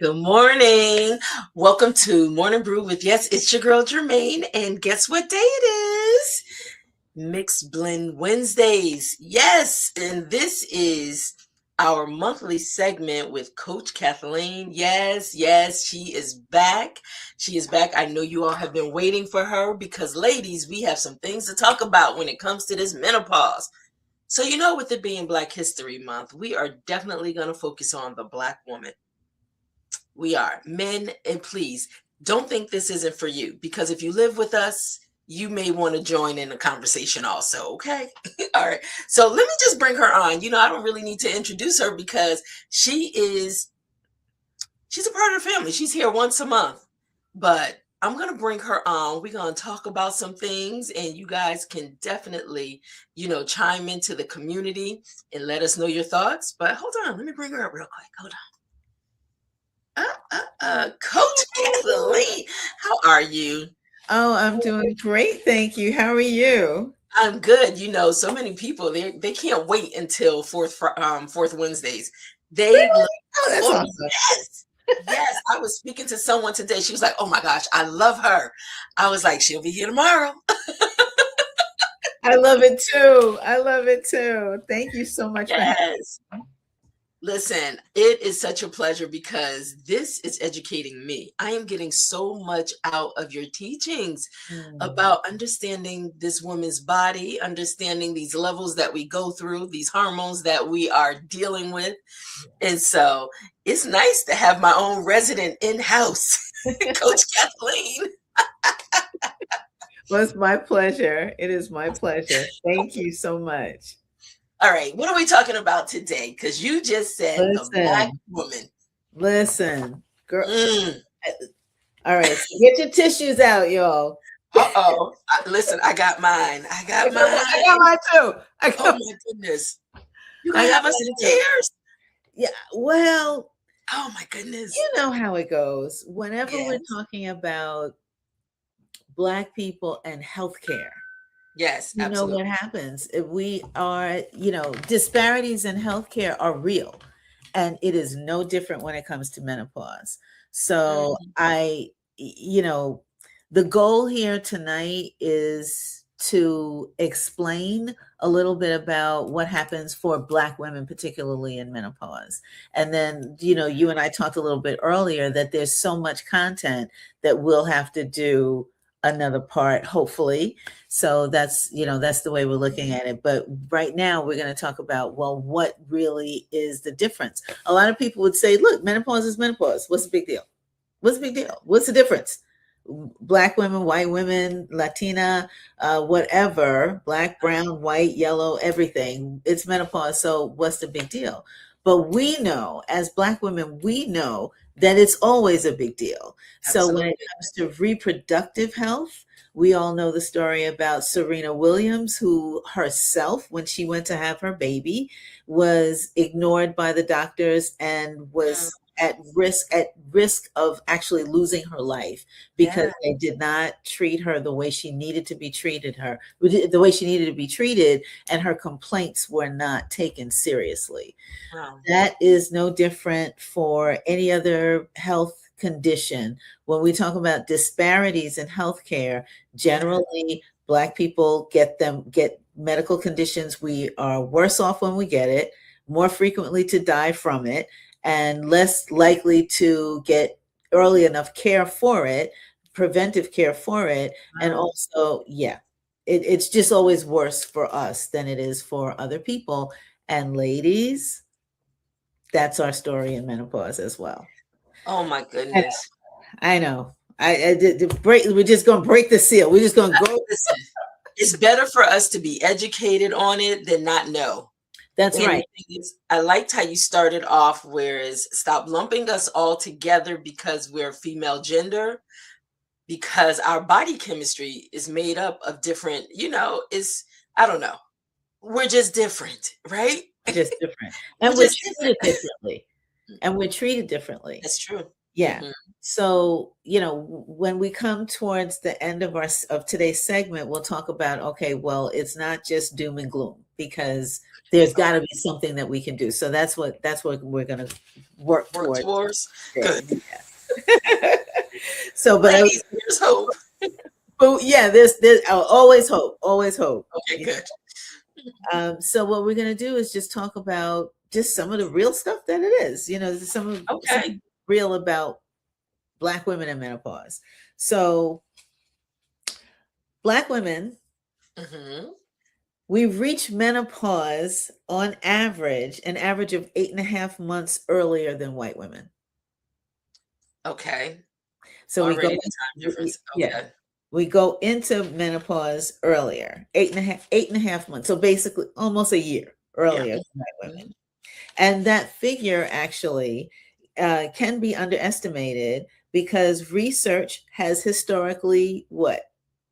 Good morning. Welcome to Morning Brew with, yes, it's your girl Germaine. And guess what day it is? Mixed Blend Wednesdays. Yes. And this is our monthly segment with Coach Cathleen. Yes, yes, she is back. She is back. I know you all have been waiting for her because, ladies, we have some things to talk about when it comes to this menopause. So, with it being Black History Month, we are definitely going to focus on the Black woman. We are. Men, and please don't think this isn't for you, because if you live with us, you may want to join in the conversation also. Okay. All right. So let me just bring her on. I don't really need to introduce her because she's a part of the family. She's here once a month, but I'm going to bring her on. We're going to talk about some things, and you guys can definitely, chime into the community and let us know your thoughts. But hold on, let me bring her up real quick. Hold on. Coach Cathleen, how are you? Oh, I'm doing great. Thank you. How are you? I'm good. So many people they can't wait until fourth Wednesdays. They Really? look, Oh, that's oh awesome. yes. Yes, I was speaking to someone today. She was like, "Oh my gosh, I love her." I was like, "She'll be here tomorrow." I love it too. I love it too. Thank you so much for having Yes. me. Listen, it is such a pleasure because this is educating me. I am getting so much out of your teachings Mm. about understanding this woman's body, understanding these levels that we go through, these hormones that we are dealing with. And so it's nice to have my own resident in-house, Coach Kathleen. Well, it's my pleasure. It is my pleasure. Thank you so much. All right, what are we talking about today? Because you just said the Black Listen, woman. listen, girl. Mm. All right, so get your tissues out, y'all. Uh-oh. Listen, I got mine. I got I got mine. mine too. Oh my goodness. You I gonna got have us mine in too. tears? Yeah. Well, Oh my goodness. you know how it goes. Whenever we're Yes. talking about Black people and healthcare, Yes, you know what absolutely. happens if we are, disparities in healthcare are real, and it is no different when it comes to menopause. So Mhm. the goal here tonight is to explain a little bit about what happens for Black women, particularly in menopause. And then, you and I talked a little bit earlier that there's so much content that we'll have to do another part, hopefully. So that's the way we're looking at it. But right now we're going to talk about, well, what really is the difference? A lot of people would say, look, menopause is menopause. What's the big deal? What's the big deal? What's the difference? Black women, white women, Latina, whatever, black, brown, white, yellow, everything. It's menopause. So what's the big deal? But we know, as Black women, we know that it's always a big deal. So when it Absolutely. comes to reproductive health, we all know the story about Serena Williams, who herself, when she went to have her baby, was ignored by the doctors and Mm. was at risk of actually losing her life because Yeah. they did not treat her the way she needed to be treated, and her complaints were not taken seriously. Wow. That is no different for any other health condition. When we talk about disparities in healthcare, Yeah. generally Black people get medical conditions. We are worse off when we get it, more frequently to die from it, and less likely to get early enough care for it, preventive care for it. And Wow. also, yeah, it's just always worse for us than it is for other people. And ladies, that's our story in menopause as well. Oh my I know. goodness. I know. I did the break. We're just gonna break the seal. We're just gonna go. Listen, it's better for us to be educated on it than not know. That's And the right. thing is, I liked how you started off, whereas stop lumping us all together because we're female gender, because our body chemistry is made up of different, is, I don't know. We're just different, right? We're just different, We're and we're just treated different. differently, and we're treated differently. That's true. Yeah. Mhm. So, when we come towards the end of today's segment, we'll talk about, okay, well, it's not just doom and gloom, because there's got to be something that we can do. So that's what we're going to work Work towards towards? Good. today. Yeah. So, Ladies, here's hope. but yeah, there's always hope, always hope. Okay, good. So what we're going to do is just talk about just some of the real stuff that it is, Okay. something real about Black women in menopause. So Black women, Mhm. we reach menopause on average, an average of 8.5 months earlier than white women. Okay. So we go, Already the time difference. yeah, Okay. we go into menopause earlier, 8.5 months. So basically almost a year Yeah. earlier than white women. Mhm. And that figure actually can be underestimated, because research has historically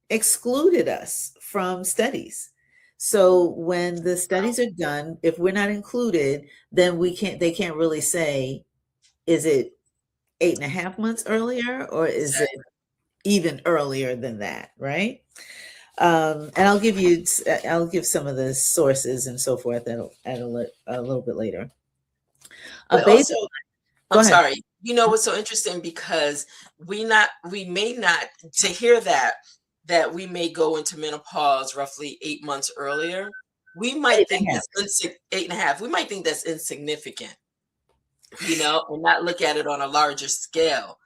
excluded us from studies. So when the Wow. studies are done, if we're not included, then they can't really say, is it 8.5 months earlier, or is it Exactly. even earlier than that, right? And I'll give some of the sources and so forth a little bit later. But Base, also, go I'm ahead. sorry. What's so interesting, because we may not, to hear that we may go into menopause roughly 8 months earlier. We might Eight and think a half. that's 8.5. We might think that's insignificant, and not look at it on a larger scale.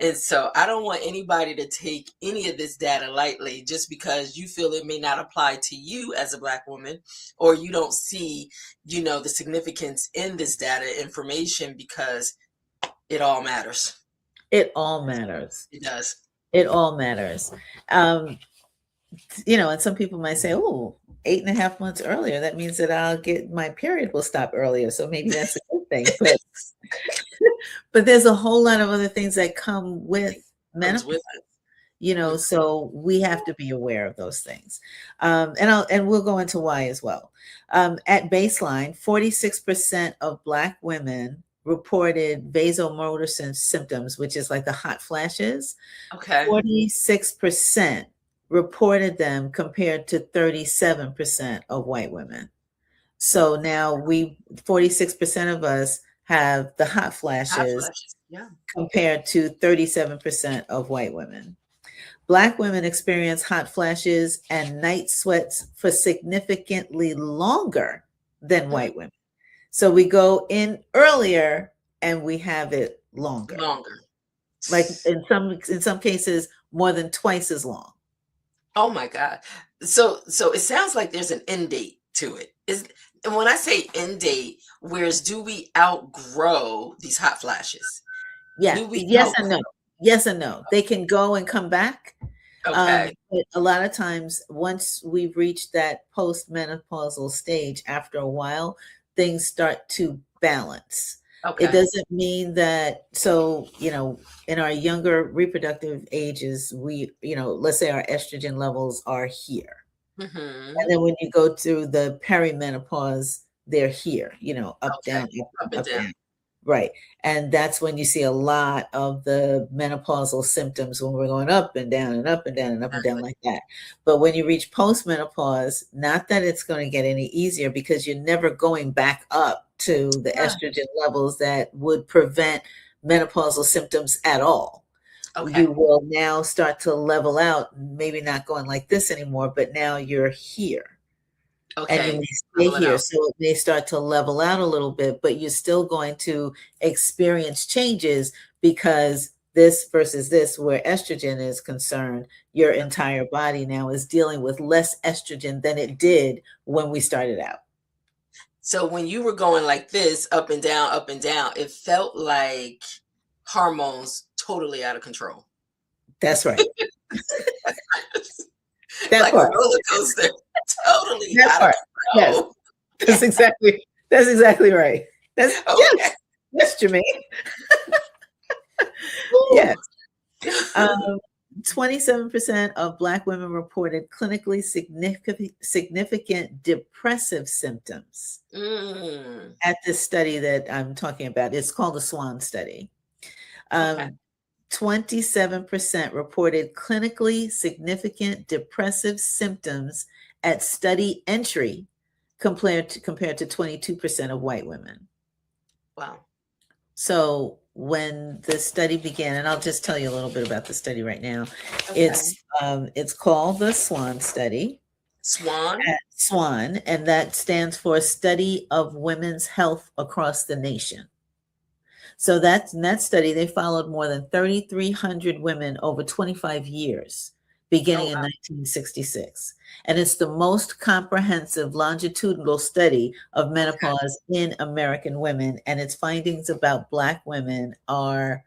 And so I don't want anybody to take any of this data lightly just because you feel it may not apply to you as a Black woman, or you don't see, the significance in this data information, because it all matters. It all matters. It does. It all matters. Um, and some people might say, oh, 8.5 months earlier, that means that my period will stop earlier. So maybe that's a good thing. But there's a whole lot of other things that come with Comes menopause, with it. so we have to be aware of those things. And we'll go into why as well. At baseline, 46% of Black women reported vasomotor symptoms, which is like the hot flashes. Okay. 46% reported them, compared to 37% of white women. So now 46% of us have the hot Hot flashes, flashes. Yeah. compared to 37% of white women. Black women experience hot flashes and night sweats for significantly longer than Mm. white women. So we go in earlier and we have it longer. Longer. Like in some cases, more than twice as long. Oh my God. So it sounds like there's an end date to it. And when I say end date, whereas do we outgrow these hot flashes? Yeah, Do we yes and outgrow? no. Yes and no. They can go and come back. Okay. But a lot of times, once we've reached that postmenopausal stage, after a while, things start to balance. It Okay. doesn't mean that, so, in our younger reproductive ages, let's say our estrogen levels are here. And Mm-hmm. then when you go through the perimenopause, they're here, up, Okay. down, Up and up, down. down. Right. And that's when you see a lot of the menopausal symptoms, when we're going up and down and up and down and up and down Exactly. like that. But when you reach postmenopause, not that it's going to get any easier, because you're never going back up to the Yeah. estrogen levels that would prevent menopausal symptoms at all. Okay. You will now start to level out, maybe not going like this anymore, but now you're here and you Okay. may stay Level it here. out. So it may start to level out a little bit, but you're still going to experience changes, because this versus this, where estrogen is concerned, your entire body now is dealing with less estrogen than it did when we started out. So when you were going like this, up and down, it felt like hormones totally out of control. That's right. That Like a part. roller coaster, totally That out of part. Yes. control. Yeah. That's exactly right. Okay. Yes, Germaine. Ooh. Yes. Um, 27% of Black women reported clinically significant depressive symptoms Mm. at this study that I'm talking about. It's called the SWAN study. Okay. 27% reported clinically significant depressive symptoms at study entry compared to 22% of white women. Wow. So when the study began, and I'll just tell you a little bit about the study right now. Okay. It's called the SWAN study. Swan. SWAN, and that stands for Study of Women's Health Across the Nation. So in that study, they followed more than 3,300 women over 25 years, beginning Oh, in wow. 1966. And it's the most comprehensive longitudinal study of Okay. menopause in American women. And its findings about Black women are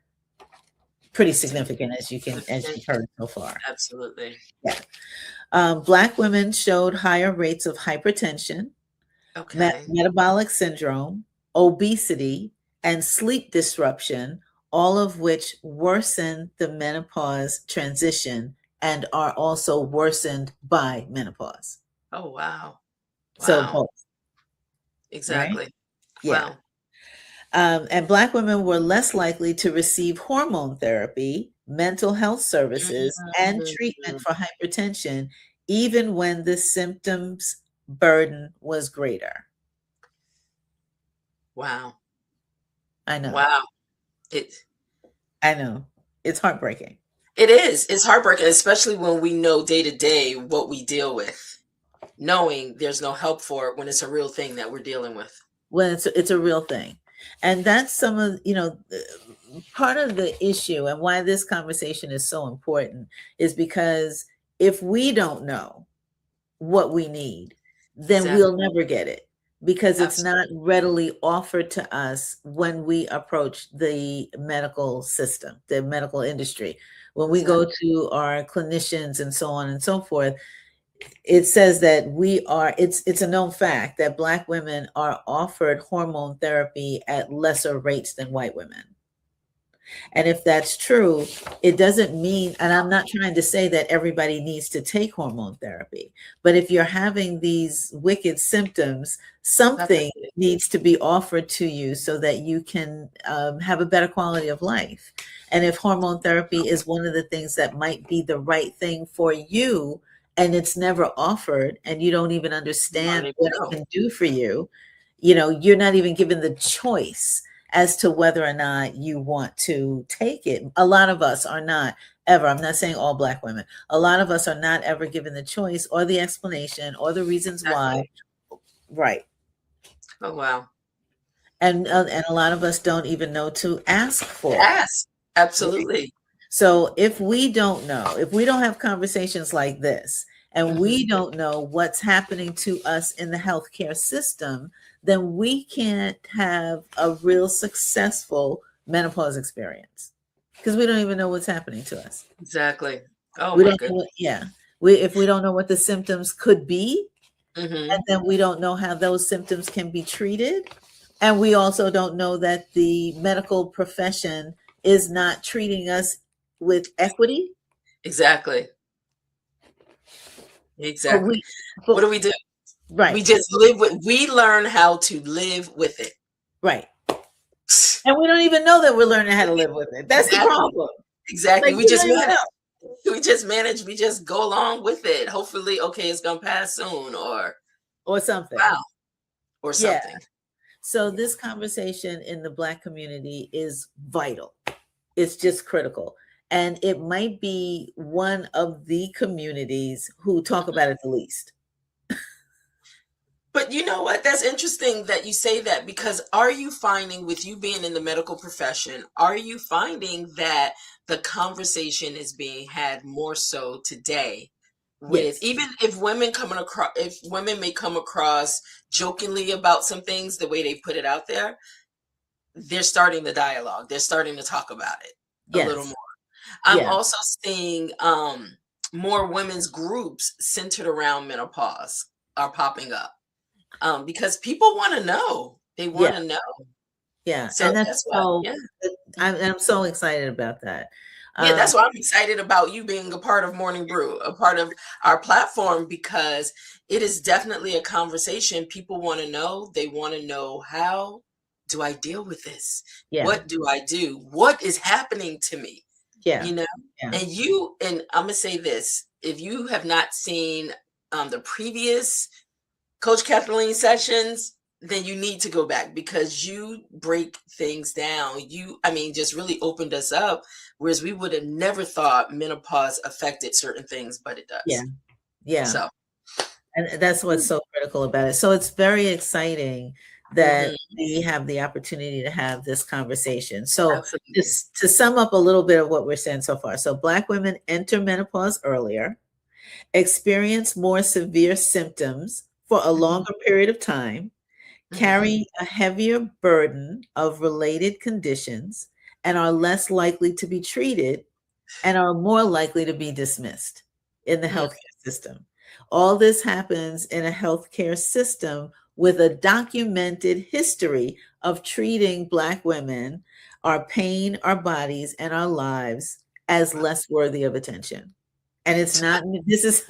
pretty significant, as Significant. you've heard so far. Absolutely. Yeah. Black women showed higher rates of hypertension, Okay. metabolic syndrome, obesity, and sleep disruption, all of which worsen the menopause transition and are also worsened by menopause. Oh, wow. So Wow. both, right? Exactly. Yeah. Wow. And Black women were less likely to receive hormone therapy, mental health services, and treatment Mhm. for hypertension, even when the symptoms burden was greater. Wow. I know. Wow. It I know. It's heartbreaking. it is. It's heartbreaking, especially when we know day to day what we deal with, knowing there's no help for it when it's a real thing that we're dealing with. When it's a real thing. And that's some of, part of the issue and why this conversation is so important is because if we don't know what we need, then Exactly. we'll never get it because it's not Absolutely. readily offered to us when we approach the medical system, the medical industry. When we go Exactly. to our clinicians and so on and so forth, it says that it's a known fact that Black women are offered hormone therapy at lesser rates than white women. And if that's true, it doesn't mean, and I'm not trying to say that everybody needs to take hormone therapy, but if you're having these wicked symptoms, That's something it. needs to be offered to you so that you can have a better quality of life. And if hormone therapy is one of the things that might be the right thing for you, and it's never offered, and you don't even You don't understand even what it know. can do for you, you're not even given the choice as to whether or not you want to take it. A lot of us are not ever, I'm not saying all Black women, a lot of us are not ever given the choice or the explanation or the reasons why. Exactly. Right. Oh, wow. And a lot of us don't even know to ask for it. Yes. Absolutely. So if we don't know, if we don't have conversations like this, and Hmm. we don't know what's happening to us in the healthcare system, then we can't have a real successful menopause experience because we don't even know what's happening to us. Exactly. Oh, We my don't know goodness. what, yeah. If we don't know what the symptoms could be, and Hmm. then we don't know how those symptoms can be treated, and we also don't know that the medical profession is not treating us with equity. Exactly. But Exactly. we, What but do? We right, just live with, we learn how to live with it. right, and we don't even know that we're learning how to live with it. That's the Exactly. problem. Exactly. Like We we just don't even manage. know. We just manage. We just go along with it. Hopefully, okay, it's gonna pass soon, or Or something. wow, or Yeah. something. So Yeah. this conversation in the Black community is vital. It's just critical. And it might be one of the communities who talk Mhm. about it the least. But you know what? That's interesting that you say that, because are you finding, with you being in the medical profession, are you finding that the conversation is being had more so today, with, Yes. even if women coming across, if women may come across jokingly about some things, the way they put it out there, they're starting the dialogue. They're starting to talk about it a little Yes. more. I'm Yeah. also seeing more women's groups centered around menopause are popping up, because people want to know. They Yeah. want to know. Yeah. So And that's that's why, so yeah. I'm so excited about that. Yeah, Um, that's why I'm excited about you being a part of Morning Brew, a part of our platform, because it is definitely a conversation. People want to know. They want to know how. do I deal with this? Yeah. What do I do? What is happening to me? Yeah. You know? Yeah. And I'm gonna say this, if you have not seen the previous Coach Kathleen sessions, then you need to go back because you break things down. I mean, just really opened us up, whereas we would have never thought menopause affected certain things, but it Yeah. does. Yeah. So, And that's what's so critical about it. So it's very exciting that mhm, we have the opportunity to have this conversation. So absolutely. just to sum up a little bit of what we're saying so far. So Black women enter menopause earlier, experience more severe symptoms for a Mhm, longer period of time, mhm. carry a heavier burden of related conditions, and are less likely to be treated and are more likely to be dismissed in the Mm, healthcare system. All this happens in a healthcare system with a documented history of treating Black women, our pain, our bodies, and our lives as wow. less worthy of attention. And it's not, this is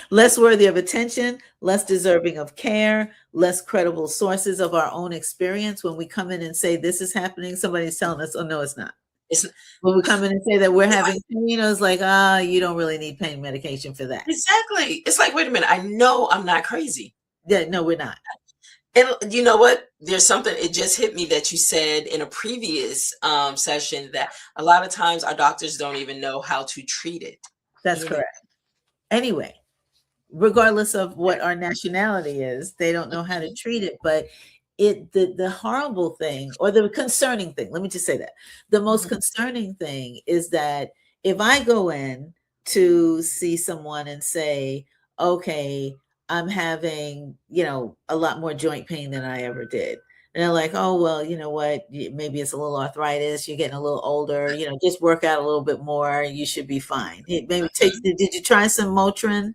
less worthy of attention, less deserving of care, less credible sources of our own experience. When we come in and say, this is happening, somebody's telling us, oh, no, it's not. It's When we come in and say that we're it's having like pain, it's like, ah, you don't really need pain medication for that. exactly. It's like, wait a minute, I know I'm not crazy. Yeah, no, we're not. And you know what? There's something, it just hit me that you said in a previous session that a lot of times our doctors don't even know how to treat it. That's You know? correct. Anyway, regardless of what our nationality is, they don't know how to Mhm, treat it. But the horrible thing, or the concerning thing, let me just say that the most mhm. concerning thing is that if I go in to see someone and say, okay, I'm having, a lot more joint pain than I ever did. And they're like, oh, well, you know what? Maybe it's a little arthritis. You're getting a little older. Just work out a little bit more. You should be fine. Maybe did you try some Motrin?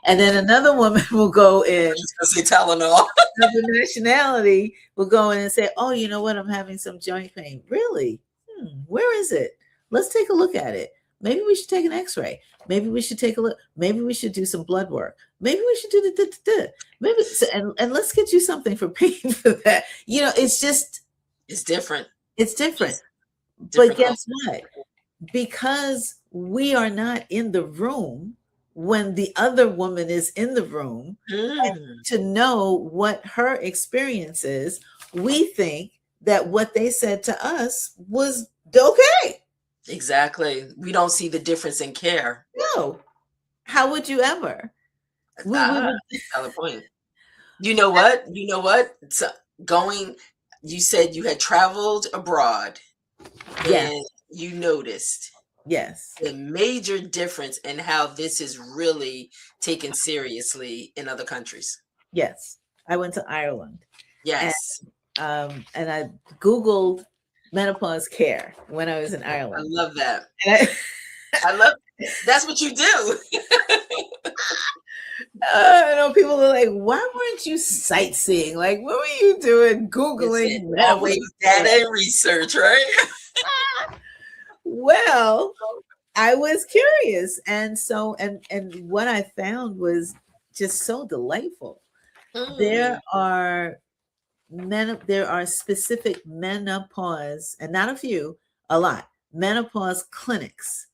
And then another woman will go I in, was just gonna say Tylenol. another nationality will go in and say, oh, you know what? I'm having some joint pain. Really? Where is it? Let's take a look at it. Maybe we should take an x-ray. Maybe we should take a look. Maybe we should do some blood work. Maybe we should do the. Maybe so, and let's get you something for pain for that. It's different. It's different. It's But different guess culture. what? Because we are not in the room when the other woman is in the room, Mm, to know what her experience is, we think that what they said to us was okay. exactly. We don't see the difference in care. No, how would you ever? We Ah, would. valid point. You know what? You know what? Going, you said you had traveled abroad Yes, and you noticed yes, the major difference in how this is really taken seriously in other countries. yes. I went to Ireland, and Yes, and I Googled menopause care when I was in I Ireland. love that. And I love that's what you do. I know people are like, why weren't you sightseeing? Like, what were you doing Listen, Googling always menopause care? data and research, right? Well, I was curious. And so, and what I found was just so delightful. There Mm, are there are specific menopause, and not a few, a lot, menopause clinics,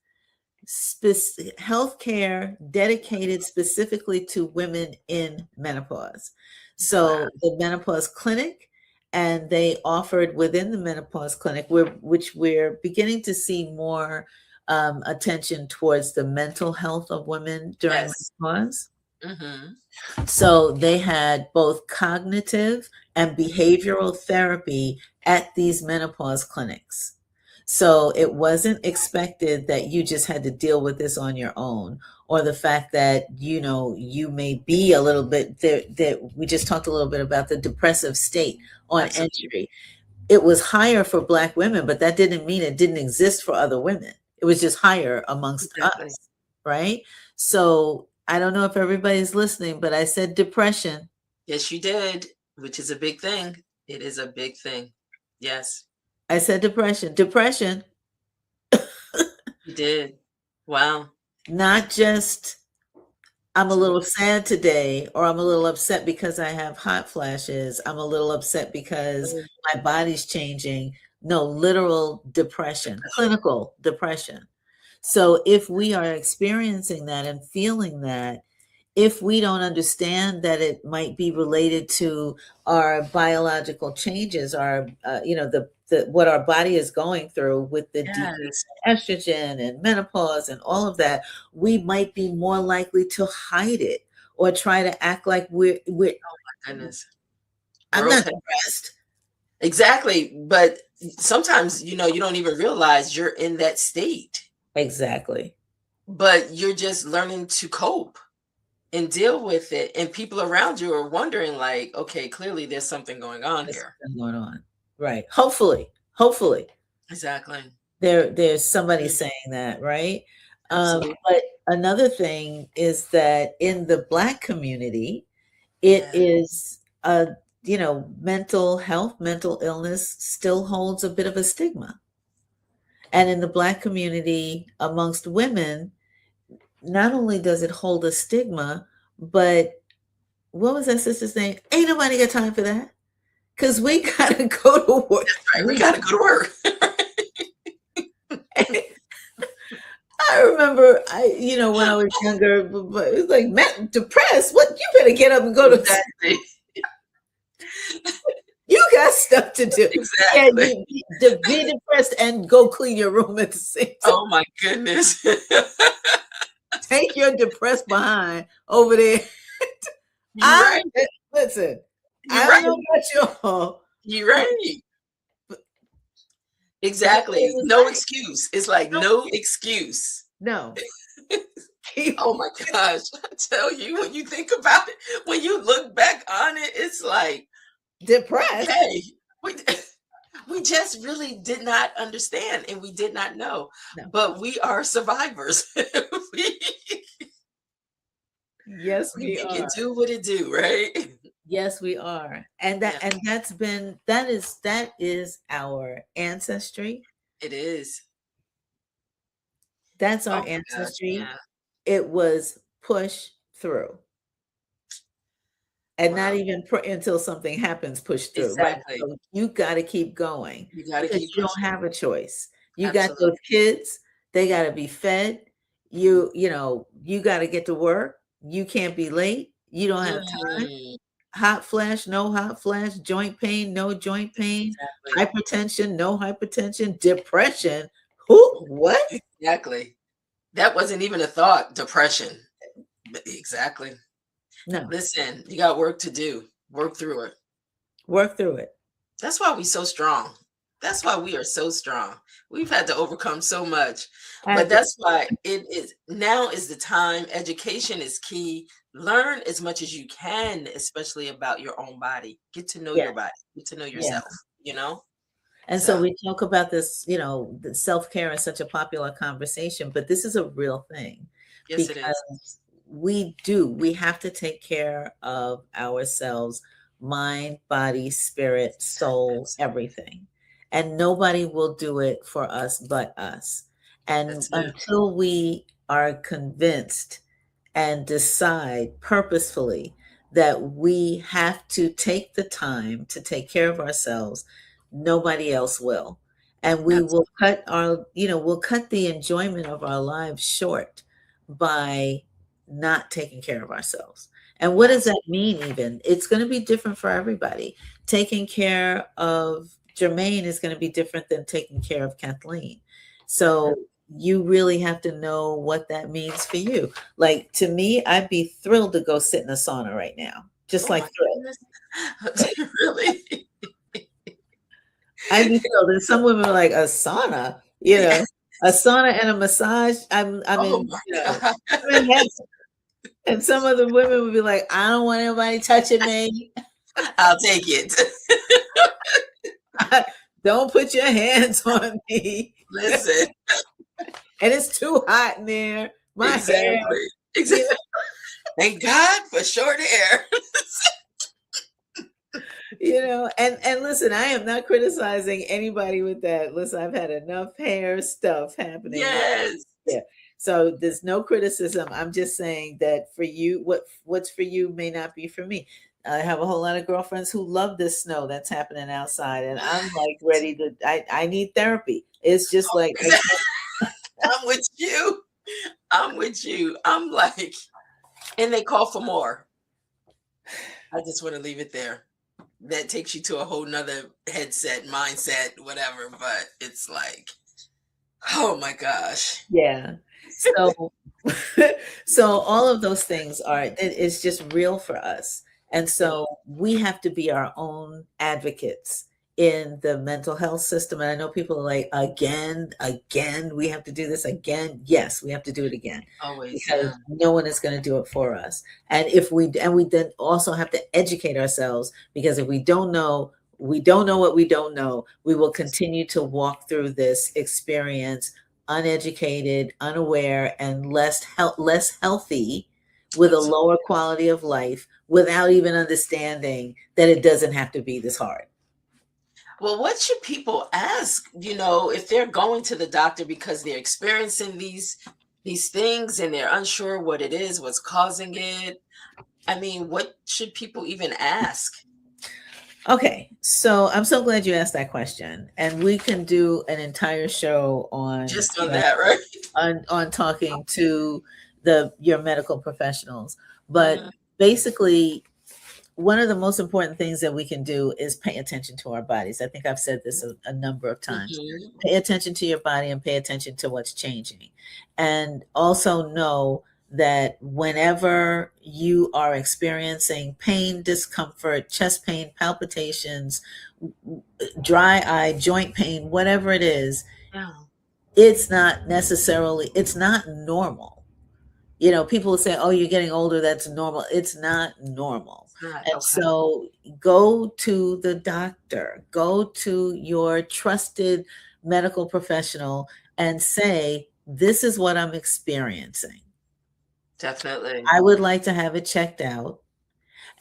healthcare dedicated specifically to women in menopause. wow. So the menopause clinic, and they offered within the menopause clinic, which we're beginning to see more attention towards the mental health of women during Yes. menopause. Mhm. So they had both cognitive and Mhm. behavioral therapy at these menopause clinics. So it wasn't expected that you just had to deal with this on your own, or the fact that, you may be a little bit there, that we just talked a little bit about the depressive state on Absolutely. entry. It was higher for Black women, but that didn't mean it didn't exist for other women. It was just higher amongst Exactly. us, right? So I don't know if everybody's listening, but I said depression. Yes, you did, which is a big thing. It is a big thing. Yes, I said depression. Depression, you did. Wow. not just I'm a little Absolutely. sad today, or I'm a little upset because I have hot flashes. I'm a little upset because Mm, my body's changing. No, literal depression, clinical depression. So if we are experiencing that and feeling that, if we don't understand that it might be related to our biological changes, our the what our body is going through with the decrease yes. in estrogen and menopause and all of that, we might be more likely to hide it or try to act like we're Goodness. I'm We're not okay. depressed. Exactly. But sometimes, you don't even realize you're in that state, Exactly. but you're just learning to cope and deal with it. And people around you are wondering, like, okay, clearly there's something going on There's here. something going on. Right. Hopefully. Exactly. There's somebody Mm, saying that, right? absolutely. But another thing is that in the Black community, it Yeah. is mental health, mental illness still holds a bit of a stigma. And in the Black community, amongst women, not only does it hold a stigma, but what was that sister's name? Ain't nobody got time for that. Because we gotta go to work. Right. We got to go to work. I remember, when I was younger, but it was like, man, depressed. What? You better get up and go to. Exactly. You got stuff to do. Yeah, Exactly. you be depressed and go clean your room at the same time. Oh my goodness. Take your depressed behind over there. You're I right. listen. You're I don't right. know about y'all, You're right. but it Exactly. was No like, excuse. It's like no, no excuse. no, keep Oh my gosh. I tell you, when you think about it, when you look back on it, it's like, depressed. okay, we, we just really did not understand and we did not know. No, But we are survivors. we, yes, we we make it are. do what it do, right? Yes, we are. And Yeah, that is our ancestry. it is. That's Oh our my gosh. ancestry. Yeah. It was push through. And not Wow. even until something happens, push through, right? Exactly. So you gotta keep going You got to because keep you don't pushing. have a choice. You got Absolutely. those kids, they gotta be fed. You gotta get to work. You can't be late. You don't have time. Mm, Hot flash, no hot flash, joint pain, no joint pain, exactly. hypertension, no hypertension, depression. Who? What? Exactly. That wasn't even a thought, depression. Exactly. No, Listen, you got work to do. Work through it. work through it. That's why we so strong. That's why we are so strong. We've had to overcome so much. But Had to, that's why it is now is the time. Education is key. Learn as much as you can, especially about your own body. Get to know yeah, your body. Get to know yeah. yourself, you know? And so So, we talk about this, the self-care is such a popular conversation, but this is a real thing yes it is. because we have to take care of ourselves, mind, body, spirit, soul, everything. And nobody will do it for us but us. And That's it. until we are convinced and decide purposefully that we have to take the time to take care of ourselves, nobody else will. And we will Absolutely. we'll cut the enjoyment of our lives short by not taking care of ourselves. And what does that mean even? It's going to be different for everybody. Taking care of Germaine is going to be different than taking care of Kathleen. Mhm. So you really have to know what that means for you. Like to me, I'd be thrilled to go sit in a sauna right now. Just Oh like my thrilled. goodness. Really? I'd be thrilled. And some women are like, a sauna, a Yes. sauna and a massage. I'm Oh in, my God. I'm in heaven. And some of the women would be like, I don't want anybody touching me. I'll take it. Don't put your hands on me. Listen, And it's too hot in there. My hair, exactly. you know, Exactly. Thank God for short hair. and listen, I am not criticizing anybody with that. Listen, I've had enough hair stuff happening. Yes. Yeah. So there's no criticism. I'm just saying that for you, what's for you may not be for me. I have a whole lot of girlfriends who love this snow that's happening outside, and I'm like ready to. I need therapy. It's just like I can't. I'm with you. I'm with you. I'm like, and they call for more. I just want to leave it there. That takes you to a whole nother headset, mindset, whatever. But it's like, oh my gosh. Yeah. So so all of those things are it's just real for us. And so we have to be our own advocates in the mental health system. And I know people are like, again, we have to do this again. Yes, we have to do it again Always, because yeah. no one is going to do it for us. And if we then also have to educate ourselves, because if we don't know what we don't know, we will continue to walk through this experience uneducated, unaware, and less healthy, with a Absolutely. lower quality of life, without even understanding that it doesn't have to be this hard. Well, what should people ask, if they're going to the doctor because they're experiencing these things and they're unsure what it is, what's causing it? I mean, what should people even ask? Okay, so I'm so glad you asked that question, and we can do an entire show on Just on that, right? on talking to your medical professionals. But Mhm, basically, one of the most important things that we can do is pay attention to our bodies. I think I've said this a number of times. mhm. Pay attention to your body and pay attention to what's changing. And also know that whenever you are experiencing pain, discomfort, chest pain, palpitations, dry eye, joint pain, whatever it is, Yeah, it's not normal. People will say, oh, you're getting older, that's normal. It's not normal. it's not And okay. so go to the doctor, go to your trusted medical professional and say, this is what I'm experiencing. Definitely. I would like to have it checked out.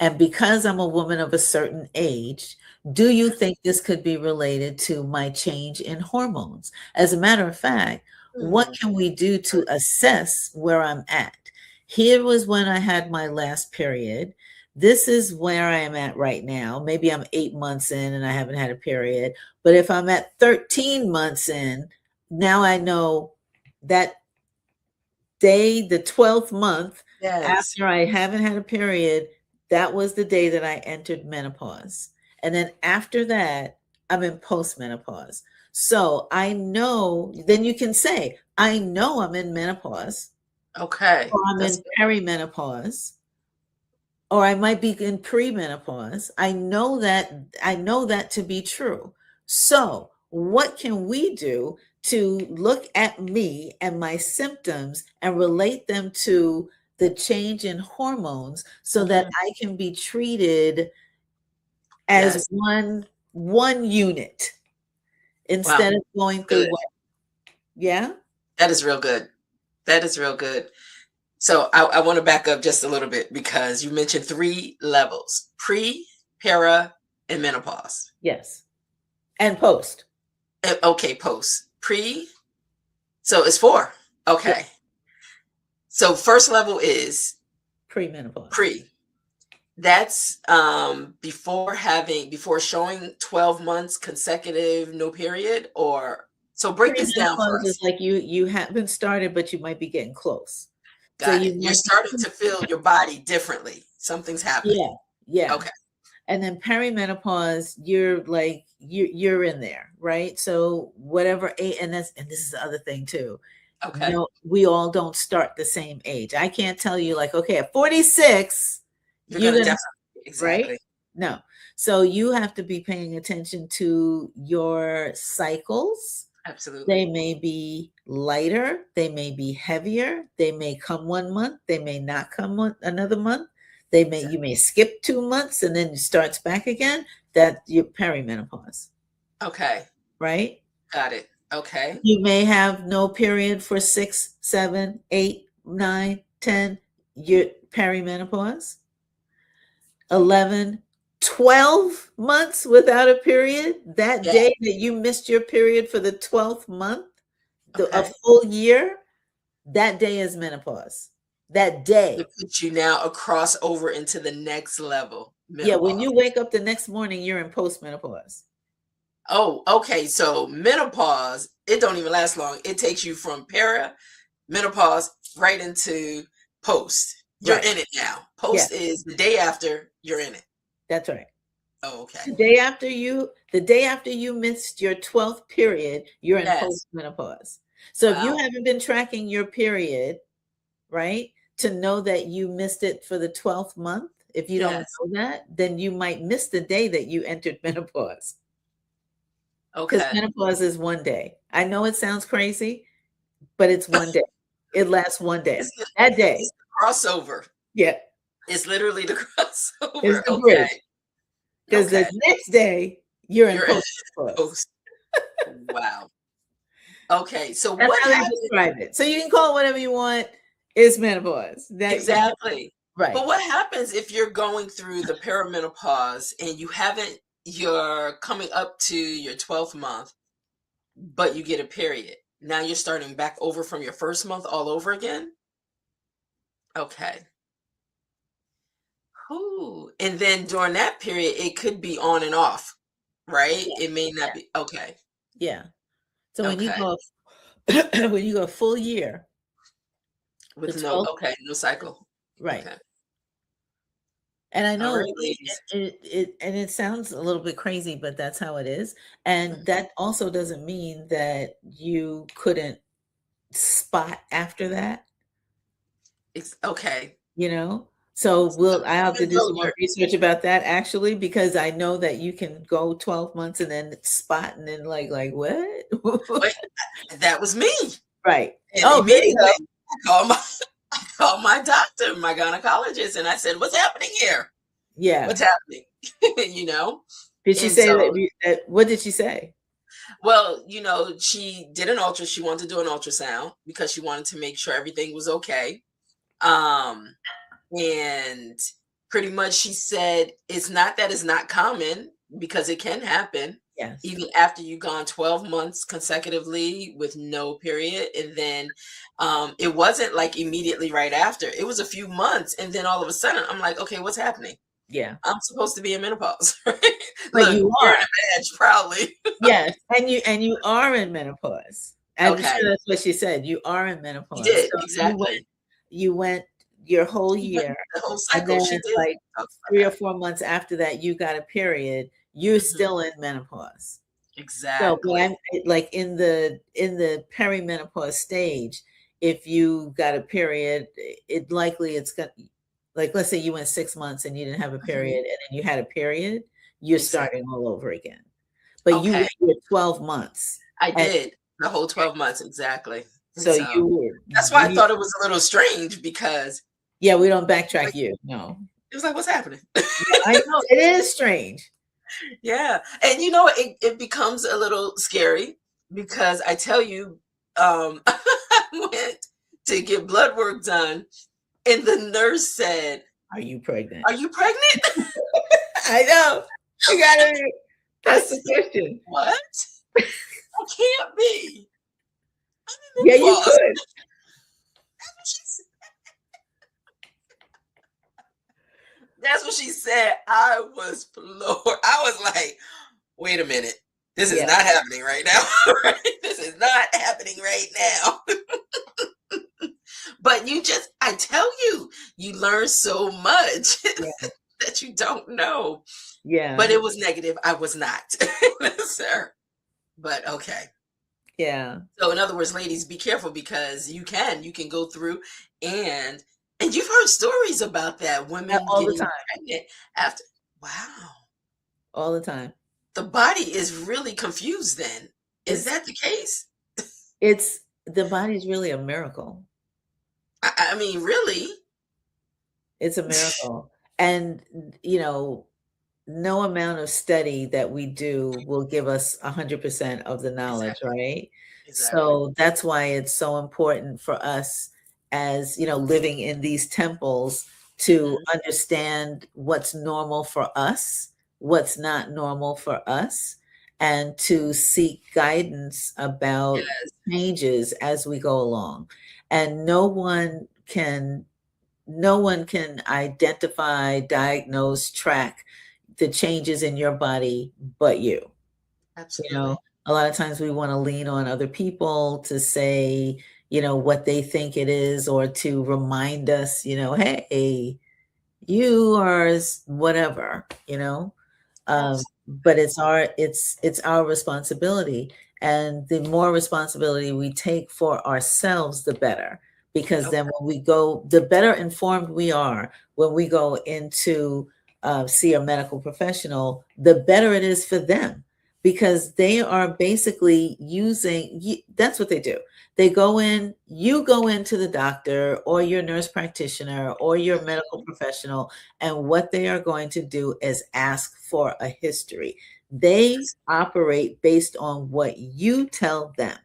And because I'm a woman of a certain age, do you think this could be related to my change in hormones? As a matter of fact, what Hmm. can we do to assess where I'm at? Here was when I had my last period. This is where I am at right now. Maybe I'm 8 months in and I haven't had a period. But if I'm at 13 months in, now I know that day, the 12th month Yes. after I haven't had a period, that was the day that I entered menopause. And then after that, I'm in postmenopause. So I know, then you can say, I know I'm in menopause, Okay. or I'm That's in perimenopause, or I might be in premenopause. I know that to be true. So, what can we do to look at me and my symptoms and relate them to the change in hormones so that mhm. I can be treated as Yes. one unit Wow. instead of going through Good. what? Yeah? That is real good. That is real good. So I want to back up just a little bit because you mentioned three levels: pre, para, and menopause. Yes. And post. Okay, post. Pre, so it's four. Yeah, Okay. So first level is premenopause. pre. That's before showing 12 months consecutive no period, or so break this down for Premenopause is us. like you haven't started, but you might be getting close. So Got you it. You're might starting to feel your body differently. Something's happening. yeah, yeah. Okay. And then perimenopause, you're like you're in there, right? So whatever age, and this is the other thing too. Okay. No, we all don't start the same age. I can't tell you like, okay, at 46, You're you're gonna gonna definitely right? exactly. No. So you have to be paying attention to your cycles. They Absolutely. may be lighter, they may be heavier, they may come 1 month, they may not come another month. You may skip 2 months and then it starts back again. That your perimenopause, Okay. right? Got it. Okay. You may have no period for 6, 7, 8, 9, 10. Your perimenopause. 11, 12 months without a period. That Yeah. day that you missed your period for the 12th month, a Okay. full year. that day is menopause. That day. It puts you now across over into the next level, Yeah, when menopause. you wake up the next morning, you're in postmenopause. Oh, okay. So menopause, it don't even last long. It takes you from menopause right into post. You're Right. in it now. Yeah, Post is the day after you're in it. that's right. Oh, okay. The day after you missed your 12th period, you're in Yes. postmenopause. So if you Wow. haven't been tracking your period, right, to know that you missed it for the 12th month, if you don't Yes. know that, then you might miss the day that you entered menopause. Because Okay. menopause is one day. I know it sounds crazy, but it's one day. It lasts one day. It's the, That day, it's the crossover. yeah, It's literally the is crossover. the Okay. bridge. Because the Okay. next day, you're in You're in postmenopause. post. Wow. Okay. So That's what how they happened? describe it. So you can call it whatever you want. It's menopause. That Exactly. right. But what happens if you're going through the perimenopause and you're coming up to your 12th month, but you get a period? Now you're starting back over from your first month all over again? Okay. Whew. And then during that period, it could be on and off, right? Yeah, It may not yeah, be. Okay. yeah. So when you Okay. go when you go a full year, the With no, 12th, okay, no cycle. right. Okay. And I All know right, ladies. it sounds a little bit crazy, but that's how it is. And Mhm. that also doesn't mean that you couldn't spot after that, Okay. you know? So So I have to even do though some more research about that actually, because I know that you can go 12 months and then spot and then like what? but that was me. Right. And Oh, there you immediately go. I called my doctor, my gynecologist, and I said, "What's happening here? Yeah. What's happening?" you know? Did she And say so, what did she say? well, she did she wanted to do an ultrasound because she wanted to make sure everything was okay. Um, and pretty much she said it's not that it's not common because it can happen Yes. even after you've gone 12 months consecutively with no period. And then it wasn't like immediately right after, it was a few months. And then all of a sudden, I'm like, okay, what's happening? Yeah. I'm supposed to be in menopause, right? But Look, you wearing are. a badge proudly. Yes. And you are in menopause. I'm Okay, sure that's what she said. You are in you menopause. did So exactly. you went your whole She went year, the whole and cycle. then She did like talk about 3 or that. 4 months after that, you got a period, you're Mhm. still in menopause. So, but Exactly. like in the perimenopause stage, if you got a period, it likely it's gonna like let's say you went 6 months and you didn't have a period Mhm. and then you had a period, you're Exactly. starting all over again. But you Okay. went your 12 months, I and did the whole 12 months, exactly. And so so you were that's why I you thought it was a little strange because yeah, we don't backtrack like you, no. it was like, what's happening? Yeah, I know, it is strange. Yeah. And it becomes a little scary because I tell you, I went to get blood work done and the nurse said, Are you pregnant? "Are you pregnant?" I know. I gotta I that's the said, question. "What? I can't be. I'm in Yeah, you menopause." could. That's what she said. I was floored. I was like, wait a minute. This is Yeah, not happening right now. Right? This is not happening right now. But I tell you, you learn so much yeah, that you don't know. But yeah, it was negative. I was not, sir. But okay. yeah. So in other words, ladies, be careful because you can go through and you've heard stories about that, women All the getting time, pregnant after. Wow. all the time. The body is really confused then. Is It's that the case? it's the body's really a miracle. I mean, really? It's a miracle. And, you know, no amount of study that we do will give us 100% of the knowledge, Exactly. right? Exactly. So that's why it's so important for us as, living in these temples to Mhm. understand what's normal for us, what's not normal for us, and to seek guidance about Yes. changes as we go along. And no one can identify, diagnose, track the changes in your body but you. You know, Absolutely. a lot of times we want to lean on other people to say, you know, what they think it is, or to remind us, you know, hey, you are whatever, you know. But Absolutely. it's our responsibility, and the more responsibility we take for ourselves, the better. Because then Okay. when we go, the better informed we are when we go into see a medical professional, the better it is for them, because they are basically that's what they do. They go in, you go into the doctor or your nurse practitioner or your medical Mhm. professional, and what they are going to do is ask for a history. They operate based on what you tell them.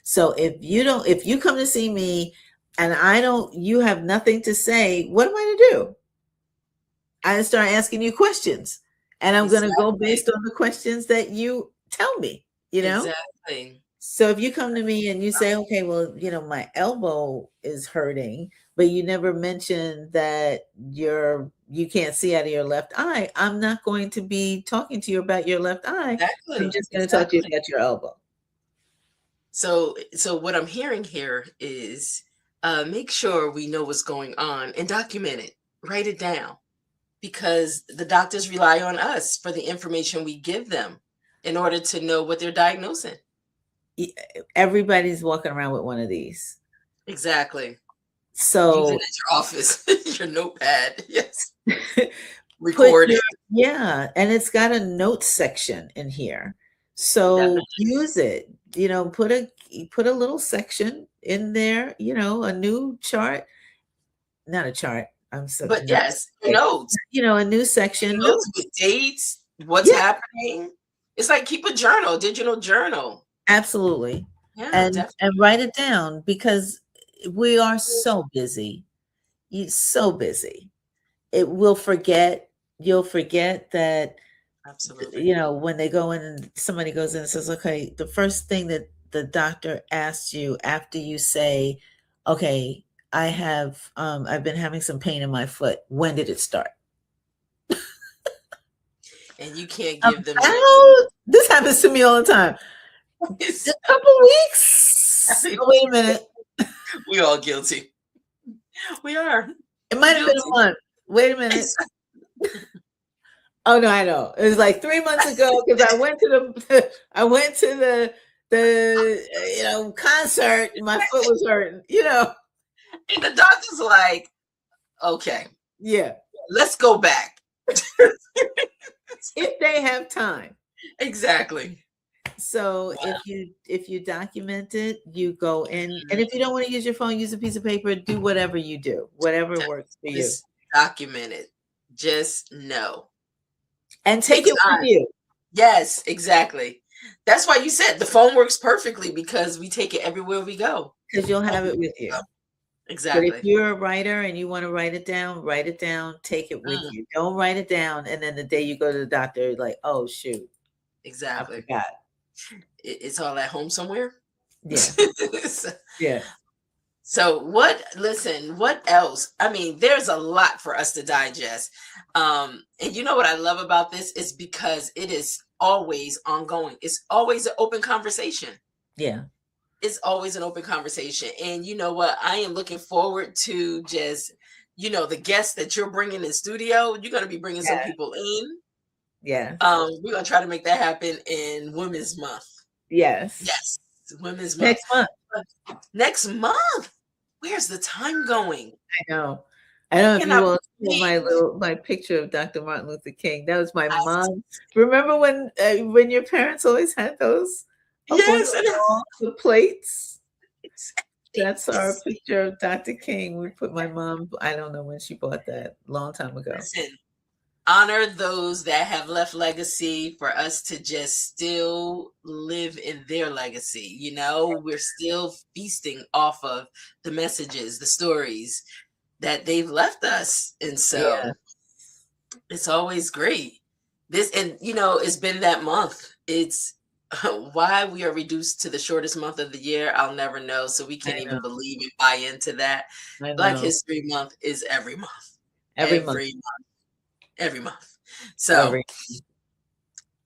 So if you come to see me and you have nothing to say, what am I to do? I start asking you questions, and I'm going to go Exactly. based on the questions that you tell me, you know? Exactly. So if you come to me and you say, okay, well, you know, my elbow is hurting, but you never mention that you can't see out of your left eye, I'm not going to be talking to you about your left eye. I'm Exactly. just going to talk to you Exactly. about your elbow. So what I'm hearing here is make sure we know what's going on and document it. Write it down because the doctors rely on us for the information we give them in order to know what they're diagnosing. E- Everybody's walking around with one of these. Exactly. Use it So at your office, your notepad. Yes. put Record your it. yeah, and it's got a notes section in here. So Definitely. use it. You know, put a little section in there, you know, a new chart, not a chart. I'm so But not yes, your okay. notes. You know, a new section. Your No, notes with dates, what's yeah, happening. It's like keep a journal, digital journal. absolutely. Yeah, definitely. And write it down, because we are so busy. You so busy. It will forget. You'll forget that, Absolutely. you know, when they go in and somebody goes in and says, okay, the first thing that the doctor asks you after you say, okay, I've been having some pain in my foot. When did it start? And you can't give them About this happens to me all the time. A dates. couple weeks. Oh, wait a minute. We all guilty. We are. It We're might have been a guilty. month. Wait a minute. Oh no, I know. It was like 3 months ago, because I went to the I went to the you know, concert. My foot was hurting. You know. And the doctor's like, okay, Yeah. let's go back. If they have time. Exactly. So Wow. if you document it, you go in, and if you don't want to use your phone, use a piece of paper, do whatever you do, whatever works for you. Just document it. Just know. And take Take it with time. you, Yes, exactly. That's why you said the phone works perfectly because we take it everywhere we go. because you'll have Everywhere it with we you. go. But if Exactly. you're a writer and you want to write it down, take it with Mm, you. Don't write it down and then the day you go to the doctor, you're like, oh shoot, I exactly. forgot. It's all at home somewhere. Yeah, so, yeah, so what listen, what else? I mean, there's a lot for us to digest. And you know what I love about this is because it is always ongoing. It's always an open conversation. yeah, It's always an open conversation. And you know what? I am looking forward to just, the guests that you're bringing in studio. You're going to be bringing some yeah, people in. yeah. We're going to try to make that happen in Women's Month. Yes. Yes, Women's Month. Next month. But next month, where's the time going? I know. I don't know if you Cannot will see believe. my picture of Dr. Martin Luther King. That was my I, mom. Remember when your parents always had those up on yes, the and wall, the plates? That's our it's, picture of Dr. King. We put my mom, I don't know when she bought that, long time ago. listen, honor those that have left legacy for us to just still live in their legacy. We're still feasting off of the messages, the stories that they've left us. And Yeah. so it's always great. This, and it's been that month. It's Why we are reduced to the shortest month of the year, I'll never know. So we I can't know. even believe and buy into that. I Black know. History Month is every month, Every month. every month. So, Every.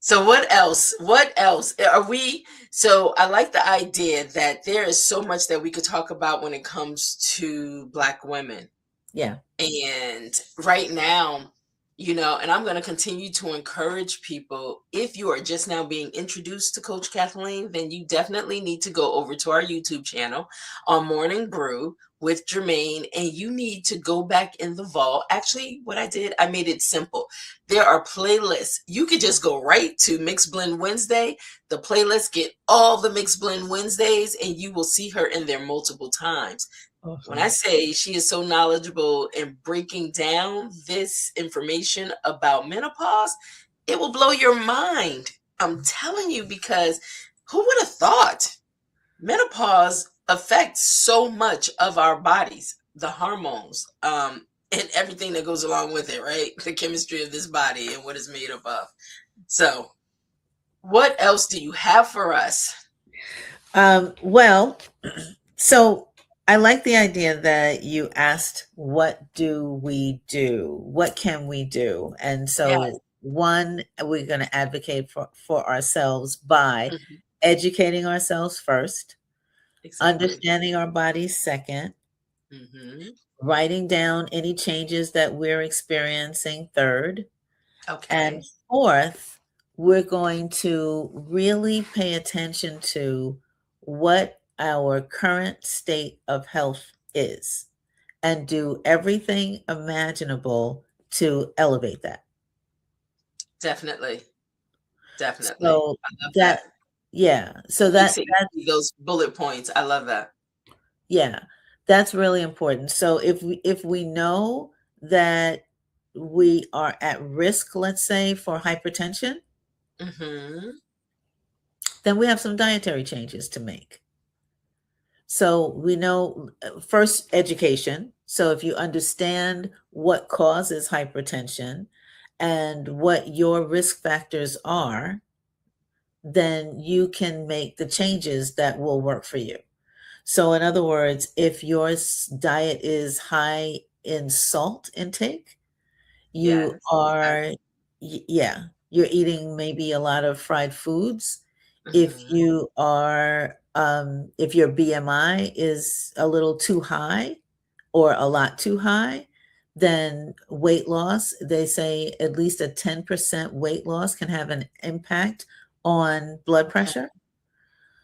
so what else? What else are we? So I like the idea that there is so much that we could talk about when it comes to Black women. Yeah. And right now, and I'm going to continue to encourage people. If you are just now being introduced to Coach Kathleen, then you definitely need to go over to our YouTube channel on Morning Brew with Germaine, and you need to go back in the vault. Actually, what I did, I made it simple. There are playlists. You could just go right to Mix Blend Wednesday. The playlist, get all the Mix Blend Wednesdays, and you will see her in there multiple times. When I Awesome. say she is so knowledgeable in breaking down this information about menopause, it will blow your mind. I'm telling you, because who would have thought menopause affects so much of our bodies, the hormones, and everything that goes along with it, right? The chemistry of this body and what it's made up of. So, what else do you have for us? Well, so I like the idea that you asked, what do we do? What can we do? And Yes. so, one, we're going to advocate for ourselves by Mhm. educating ourselves first, Exactly. understanding our bodies second, Hmm. writing down any changes that we're experiencing third, and Okay. fourth, we're going to really pay attention to what our current state of health is and do everything imaginable to elevate that. Definitely. Definitely. So I love that, that. yeah, so Keep that saying that those bullet points. I love that. yeah, that's really important. So if we know that we are at risk, let's say, for hypertension, Hmm. then we have some dietary changes to make. So we know, first, education. So if you understand what causes hypertension and what your risk factors are, then you can make the changes that will work for you. So, in other words, if your diet is high in salt intake, you Yes. are, yeah, you're eating maybe a lot of fried foods. If Hmm. you are, if your BMI is a little too high or a lot too high, then weight loss, they say at least a 10% weight loss can have an impact on blood Okay. pressure.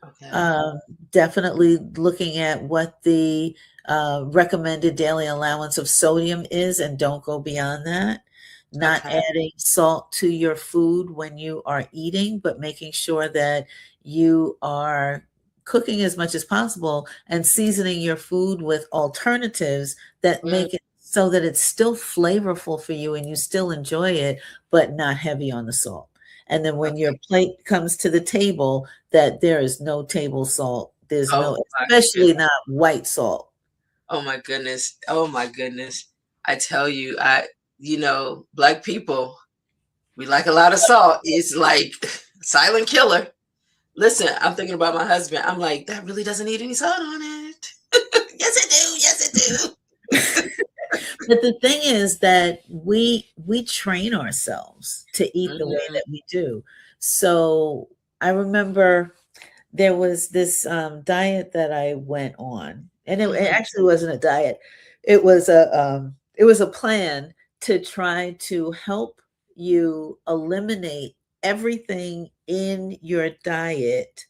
Okay. Um, Definitely looking at what the recommended daily allowance of sodium is and don't go beyond that. Not Okay. adding salt to your food when you are eating, but making sure that you are cooking as much as possible and seasoning your food with alternatives that Mm, make it so that it's still flavorful for you and you still enjoy it, but not heavy on the salt. And then when your okay. plate comes to the table, that there is no table salt. There's Oh no, my especially goodness. not white salt. Oh my goodness. Oh my goodness. I tell you, Black people, we like a lot of salt. It's like silent killer. Listen, I'm thinking about my husband. I'm like, that really doesn't need any salt on it. Yes, it do. Yes, it But the thing is that we train ourselves to do. eat the way Hmm. that we do. So I remember there was this diet that I went on, and it Hmm. actually wasn't a diet. It was a plan to try to help you eliminate everything in your diet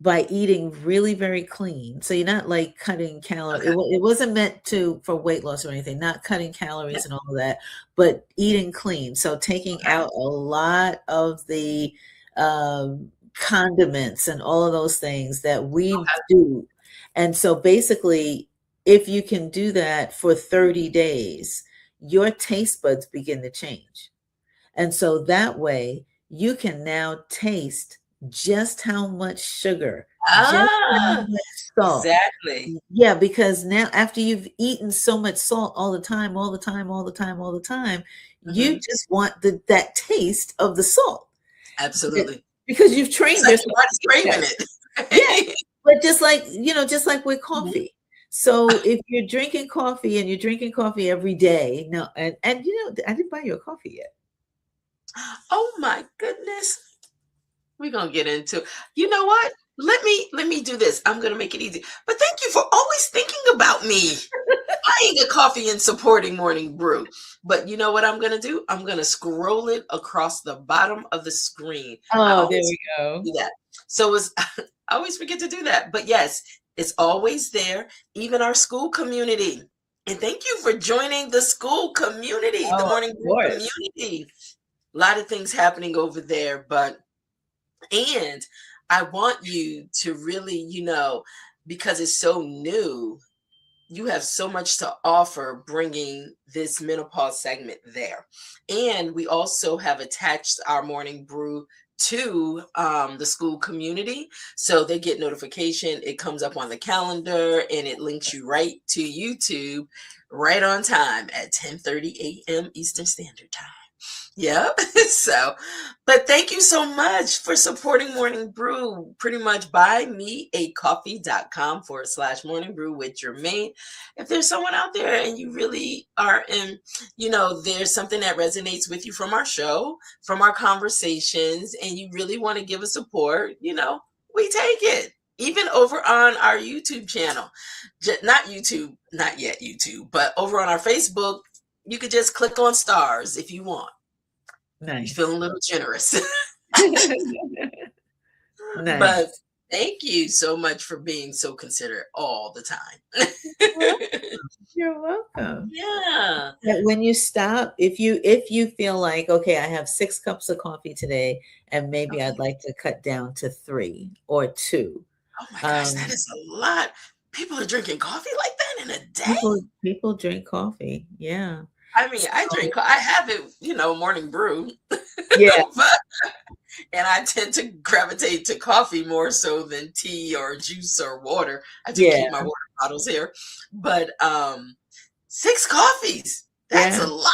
by eating really very clean. So you're not like cutting calories. Okay. It wasn't meant to for weight loss or anything, not cutting Yeah. calories and all of that, but eating clean. So taking Okay. out a lot of the condiments and all of those things that we Okay. do. And so basically, if you can do that for 30 days, your taste buds begin to change. And so that way you can now taste just how much sugar, just how Ah, much salt. exactly. Yeah, because now after you've eaten so much salt all the time, all the time, all the time, all the time, you Hmm. just want that taste of the salt. But Absolutely. because you've trained It's like yourself. your body's craving it. Yeah, but just like with Mhm. coffee. So if you're drinking coffee and you're drinking coffee every day, no, and I didn't buy you a coffee yet. Oh my goodness. We're gonna get into, you know what? Let me do this. I'm gonna make it easy. But thank you for always thinking about me. Buying a coffee and supporting Morning Brew. But you know what I'm gonna do? I'm gonna scroll it across the bottom of the screen. I Oh, there always we go. do that. So it's I always forget to do that. But yes, it's always there, even our school community. And thank you for joining the school community, the Oh, Morning of Brew course. community. A lot of things happening over there, but and I want you to really, because it's so new, you have so much to offer bringing this menopause segment there. And we also have attached our morning brew to the school community. So they get notification, it comes up on the calendar, and it links you right to YouTube right on time at 10:30 a.m. Eastern Standard Time. Yep. So, but thank you so much for supporting Morning Brew. Pretty much buymeacoffee.com/morning brew with Germaine. If there's someone out there and you really are in, there's something that resonates with you from our show, from our conversations, and you really want to give us support, we take it. Even over on our YouTube channel, not YouTube, not yet YouTube, but over on our Facebook, you could just click on stars if you want. You feel Nice. a little generous. But Nice. thank you so much for being so considerate all the time. You're welcome. Yeah. That when you stop, if you feel like, okay, I have 6 cups of coffee today, and maybe Okay. I'd like to cut down to 3 or 2. Oh my gosh, that Um, is a lot. People are drinking coffee like that in a day? people drink coffee. Yeah. I mean, I So, drink, I have it, morning brew, yeah, but, and I tend to gravitate to coffee more so than tea or juice or water. I do yeah, keep my water bottles here, but 6 coffees, that's yeah. a lot.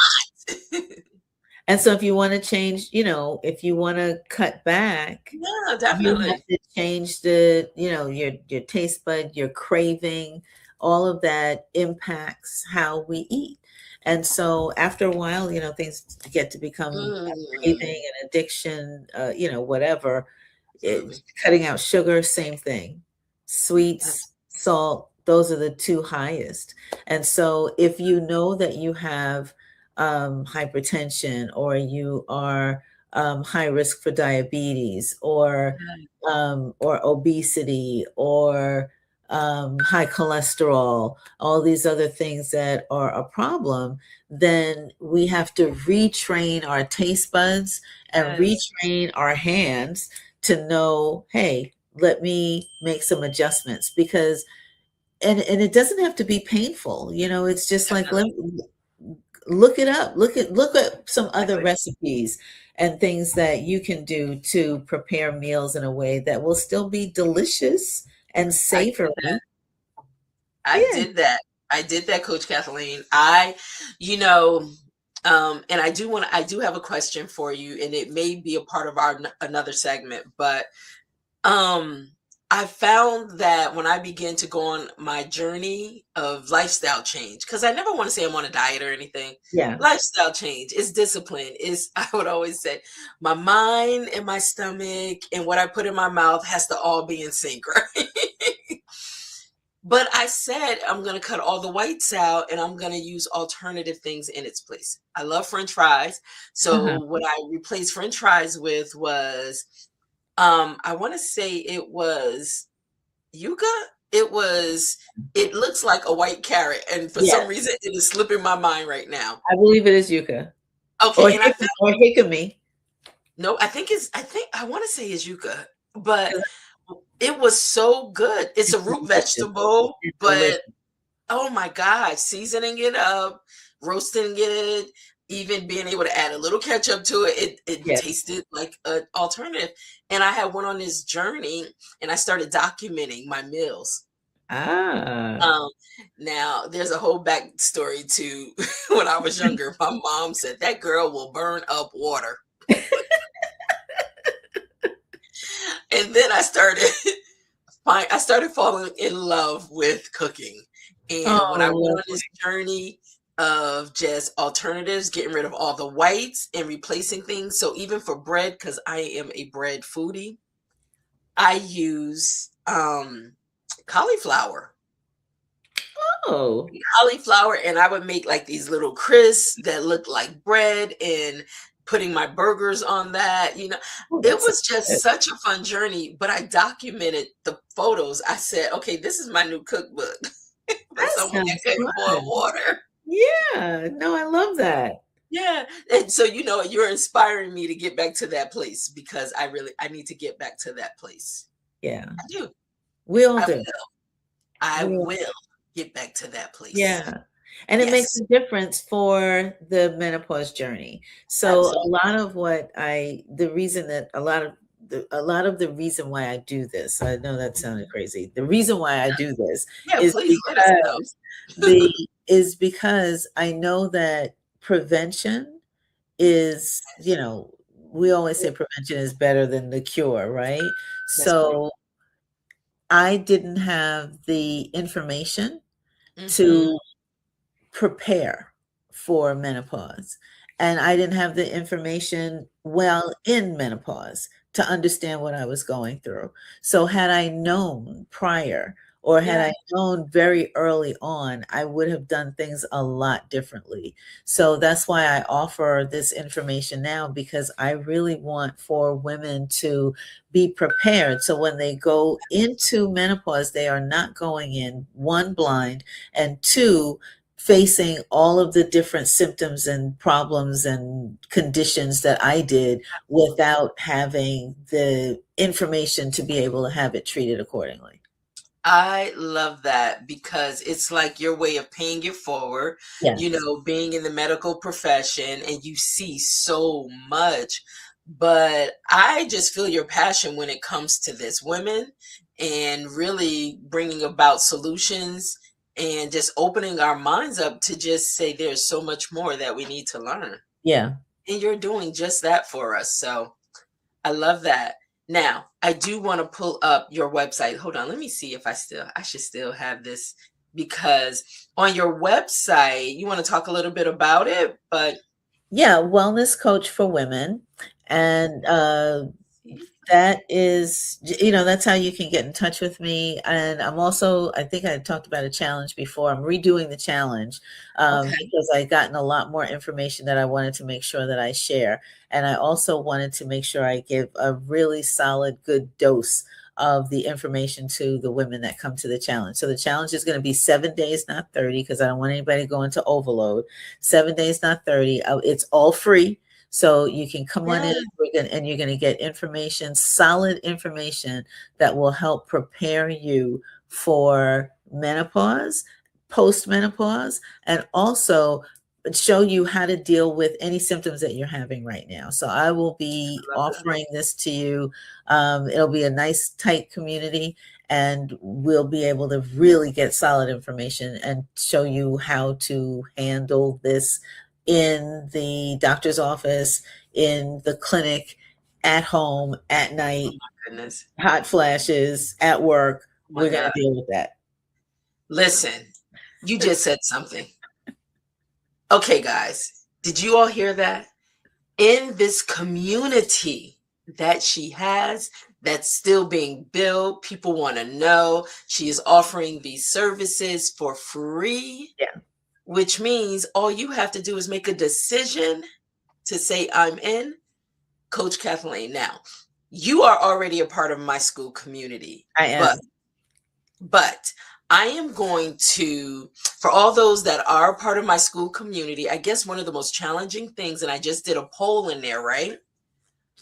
And so if you want to change, if you want to cut back, Yeah, you have definitely. to change your taste bud, your craving, all of that impacts how we eat. And so after a while, things get to become a Mm, craving and addiction, whatever. absolutely. Cutting out sugar, same thing. Sweets, salt, those are the 2 highest. And so if you know that you have hypertension, or you are high risk for diabetes, or obesity, or high cholesterol, all these other things that are a problem, then we have to retrain our taste buds and Yes. retrain our hands to know, hey, let me make some adjustments, because and it doesn't have to be painful. It's just like, Definitely. look it up. Look at some other Exactly. recipes and things that you can do to prepare meals in a way that will still be delicious and I did that. savory. I Yeah. did that. I did that, Coach Kathleen. You know, and I do have a question for you, and it may be a part of our another segment, but Um, I found that when I began to go on my journey of lifestyle change, because I never want to say I'm on a diet or anything. Yeah. Lifestyle change is discipline. Is I would always say my mind and my stomach and what I put in my mouth has to all be in sync, right? But I said I'm going to cut all the whites out and I'm going to use alternative things in its place. I love French fries. Uh-huh. So what I replaced French fries with was I want to say it was yuca. It looks like a white carrot, and for Yeah. some reason it is slipping my mind right now. I believe it is yucca, or Okay, and I found, jicamy. no, I think I want to say it's yuca, but it was so good. It's a It's root delicious. vegetable, It's but delicious. oh my gosh, seasoning it up, roasting it, even being able to add a little ketchup to it, it Yes. tasted like an alternative. And I had went on this journey and I started documenting my meals. Ah. Um, Now there's a whole backstory to when I was younger. My mom said that girl will burn up water. And then I started falling in love with cooking. And when I went Oh, on this journey of just alternatives, getting rid of all the whites and replacing things. So even for bread, because I am a bread foodie, I use cauliflower. oh, Cauliflower, and I would make like these little crisps that looked like bread and putting my burgers on that. oh, It that's was just good. such a fun journey, but I documented the photos. I said, okay, this is my new cookbook for That someone that sounds couldn't boil fun. water. Yeah, no, I love that. Yeah. And so, you're inspiring me to get back to that place because I need to get back to that place. Yeah, I do. we all I do. will. I We all will get back to that place. Yeah. And it makes Yes. a difference for the menopause journey. So a Absolutely. lot of what the reason that a lot of the reason why I do this, I know that sounded crazy. The reason why I do this Yeah, is please let us know. because because I know that prevention is, we always say prevention is better than the cure, right? That's correct. So I didn't have the information Mhm. to prepare for menopause. And I didn't have the information well in menopause to understand what I was going through. So, had I known prior or had Yeah. I known very early on, I would have done things a lot differently. So, that's why I offer this information now because I really want for women to be prepared. So, when they go into menopause, they are not going in one blind and two facing all of the different symptoms and problems and conditions that I did without having the information to be able to have it treated accordingly. I love that because it's like your way of paying it forward, Yes. being in the medical profession and you see so much. But I just feel your passion when it comes to this, women, and really bringing about solutions and just opening our minds up to just say there's so much more that we need to learn. Yeah. And you're doing just that for us. So I love that. Now, I do want to pull up your website. Hold on, let me see if I should still have this because on your website, you want to talk a little bit about it, but Yeah, wellness coach for women. And see. that is, that's how you can get in touch with me. And I'm also, I think I talked about a challenge before. I'm redoing the challenge Okay. because I gotten a lot more information that I wanted to make sure that I share. And I also wanted to make sure I give a really solid, good dose of the information to the women that come to the challenge. So the challenge is going to be 7 days, not 30, because I don't want anybody to go into overload. 7 days, not 30. It's all free. So you can come on in Yeah. and you're going to get information, solid information that will help prepare you for menopause, post-menopause, and also show you how to deal with any symptoms that you're having right now. So I will be I love that. offering this to you. It'll be a nice, tight community, and we'll be able to really get solid information and show you how to handle this in the doctor's office, in the clinic, at home, at Oh night, my goodness. hot flashes, at work. Oh my We're going God. to deal with that. Listen, you just said something. Okay, guys, did you all hear that? In this community that she has that's still being built. People want to know she is offering these services for free, Yeah. which means all you have to do is make a decision to say, I'm in. Coach Kathleen. Now, you are already a part of my school community, I but am. but I am going to, for all those that are part of my school community, I guess one of the most challenging things, and I just did a poll in there, right?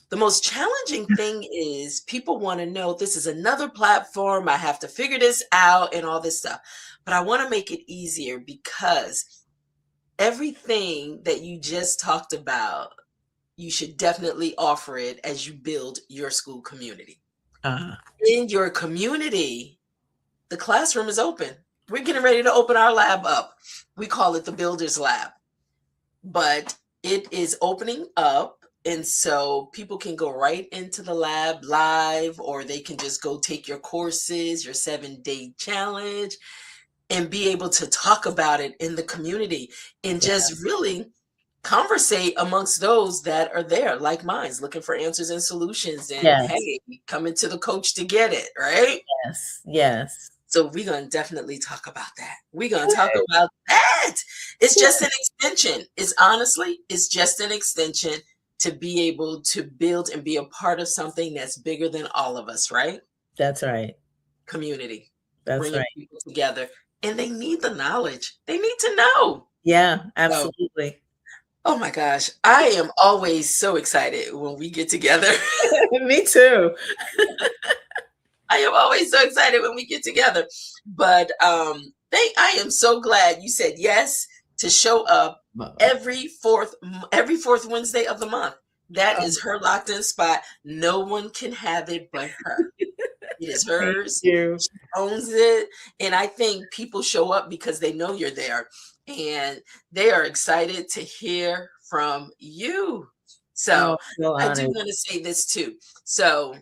The most challenging thing is people want to know this is another platform. I have to figure this out and all this stuff. But I want to make it easier because everything that you just talked about, you should definitely offer it as you build your school community. Uh, In your community, the classroom is open. We're getting ready to open our lab up. We call it the Builders Lab, but it is opening up And so people can go right into the lab live, or they can just go take your courses, your 7-day challenge, and be able to talk about it in the community and Yeah. just really conversate amongst those that are there, like minds, looking for answers and solutions. And Yes. hey, coming to the coach to get it, right? Yes. Yes. So we're going to definitely talk about that. We're going to talk about that. It's just an extension. It's just an extension to be able to build and be a part of something that's bigger than all of us, right? That's right. Community, That's bringing right. people together. And they need the knowledge. They need to know. Yeah, So, absolutely. oh my gosh, I am always so excited when we get together. Me too. I am always so excited when we get together. But I am so glad you said yes to show up every fourth Wednesday of the month. That is her locked in spot. No one can have it but her. It is hers. You. She owns it. And I think people show up because they know you're there and they are excited to hear from you. So So I do honored. want to say this too. So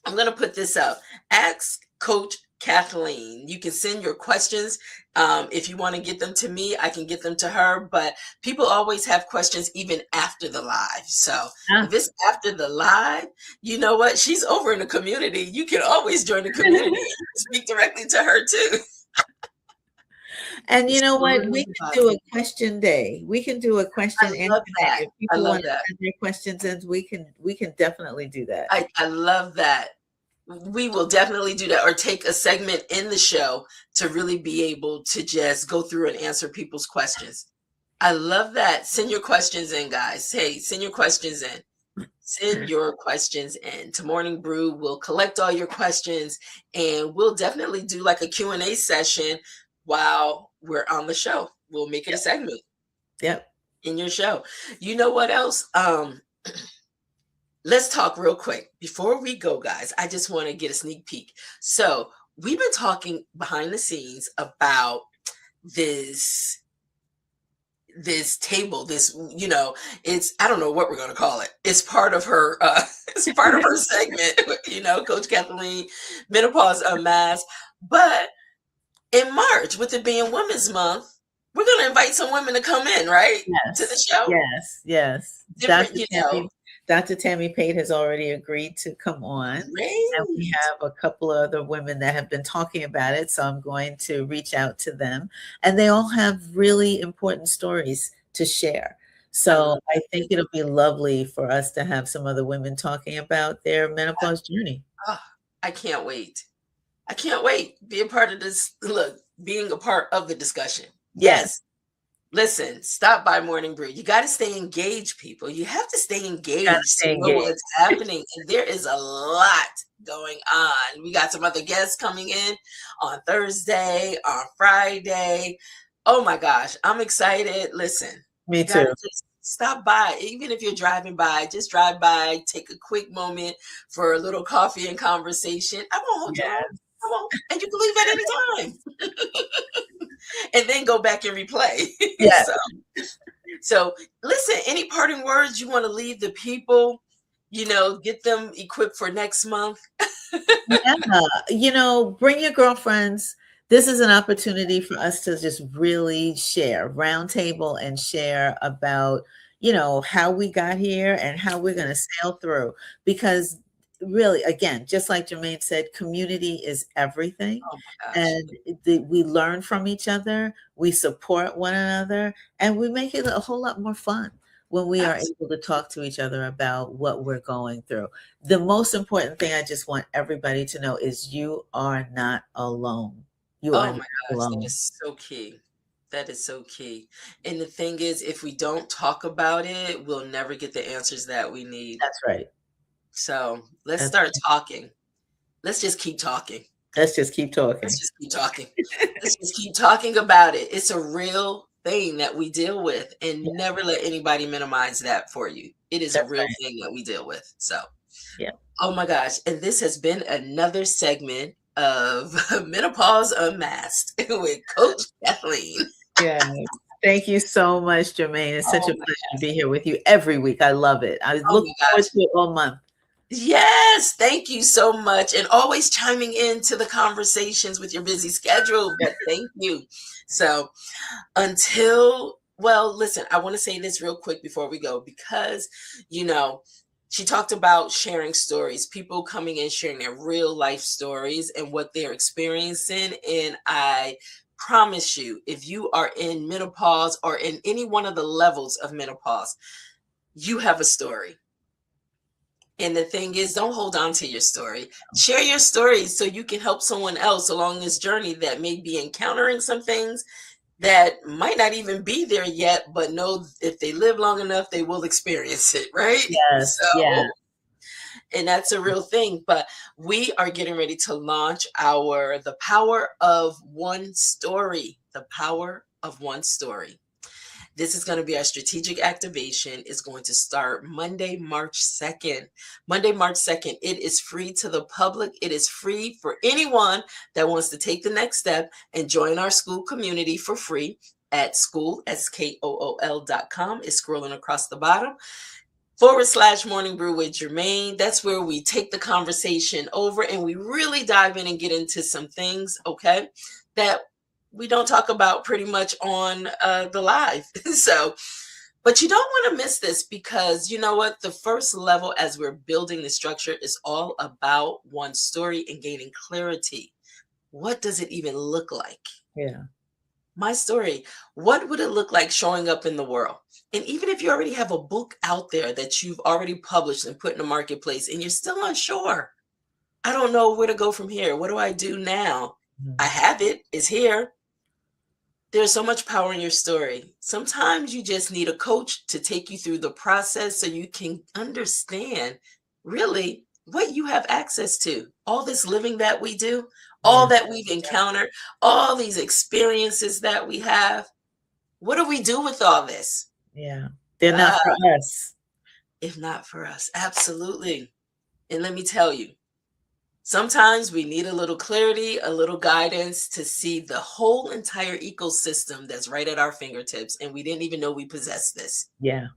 I'm going to put this up. Ask Coach Cathleen. You can send your questions. If you want to get them to me, I can get them to her. But people always have questions even after the live. So if it's after the live, you know what? She's over in the community. You can always join the community and speak directly to her too. And you know what? We can do a question day. We can do a question I love that. If people I love want to that. add their questions in, we can definitely do that. I love that. We will definitely do that, or take a segment in the show to really be able to just go through and answer people's questions. I love that. Send your questions in, guys. Hey, send your questions in. Send your questions in to Morning Brew. We'll collect all your questions and we'll definitely do like a Q&A session while we're on the show. We'll make it a segment. Yep. In your show. You know what else? Let's talk real quick. Before we go, guys, I just want to get a sneak peek. So we've been talking behind the scenes about this table, it's, I don't know what we're going to call it. It's part of her, it's part of her segment, Coach Cathleen, Menopause Unmasked. But in March, with it being Women's Month, we're going to invite some women to come in, right? Yes. To the show. Yes. Dr. Tammy Pate has already agreed to come on. Great. And we have a couple of other women that have been talking about it. So I'm going to reach out to them. And they all have really important stories to share. So I think it'll be lovely for us to have some other women talking about their menopause journey. Oh, I can't wait. I can't wait. Be a part of this. Look, being a part of the discussion. Yes. Listen, stop by Morning Brew. You got to stay engaged, people. You have to stay engaged to know what's happening. And there is a lot going on. We got some other guests coming in on Thursday, on Friday. Oh my gosh, I'm excited. Listen, me too. Just stop by. Even if you're driving by, just drive by, take a quick moment for a little coffee and conversation. I won't hold you long. I won't. And you can leave at any time. And then go back and replay. Yeah. So listen, any parting words you want to leave the people, get them equipped for next month? Bring your girlfriends. This is an opportunity for us to just really share, roundtable and share about, how we got here and how we're going to sail through. Because really, again, just like Germaine said, community is everything. Oh my gosh. And we learn from each other, we support one another, and we make it a whole lot more fun when we are able to talk to each other about what we're going through. The most important thing I just want everybody to know is you are not alone. You are not alone. That is so key. That is so key. And the thing is, if we don't talk about it, we'll never get the answers that we need. That's right. So let's start talking. Let's just keep talking. Let's just keep talking. Let's just keep talking. Let's just keep talking about it. It's a real thing that we deal with, and never let anybody minimize that for you. It is a real thing that we deal with. So, oh my gosh. And this has been another segment of Menopause Unmasked with Coach Cathleen. Yeah. Thank you so much, Germaine. It's such Oh a my pleasure to gosh. be here with you every week. I love it. I Oh look my forward gosh. to it all month. Yes, thank you so much. And always chiming into the conversations with your busy schedule, but thank you. So well, listen, I want to say this real quick before we go, because, you know, she talked about sharing stories, people coming in, sharing their real life stories and what they're experiencing. And I promise you, if you are in menopause or in any one of the levels of menopause, you have a story. And the thing is, don't hold on to your story. Share your story so you can help someone else along this journey that may be encountering some things that might not even be there yet, but know if they live long enough, they will experience it, right? Yes, yeah, So, and that's a real thing. But we are getting ready to launch The Power of One Story. The Power of One Story. This is going to be our strategic activation. It's going to start Monday, March 2nd. Monday, March 2nd. It is free to the public. It is free for anyone that wants to take the next step and join our school community for free at school, SKOOL.com. It's scrolling across the bottom. /Morning Brew with Germaine. That's where we take the conversation over and we really dive in and get into some things, okay, that we don't talk about pretty much on the live. But you don't want to miss this, because you know what? The first level, as we're building the structure, is all about one story and gaining clarity. What does it even look like? yeah, My story. What would it look like showing up in the world? And even if you already have a book out there that you've already published and put in the marketplace and you're still unsure, I don't know where to go from here. What do I do now? I have it. It's here. There's so much power in your story. Sometimes you just need a coach to take you through the process so you can understand really what you have access to. All this living that we do, all yeah, that we've encountered, all these experiences that we have. What do we do with all this? yeah. They're not Uh, for us. if not for us, absolutely. And let me tell you, sometimes we need a little clarity, a little guidance to see the whole entire ecosystem that's right at our fingertips. And we didn't even know we possessed this. Yeah.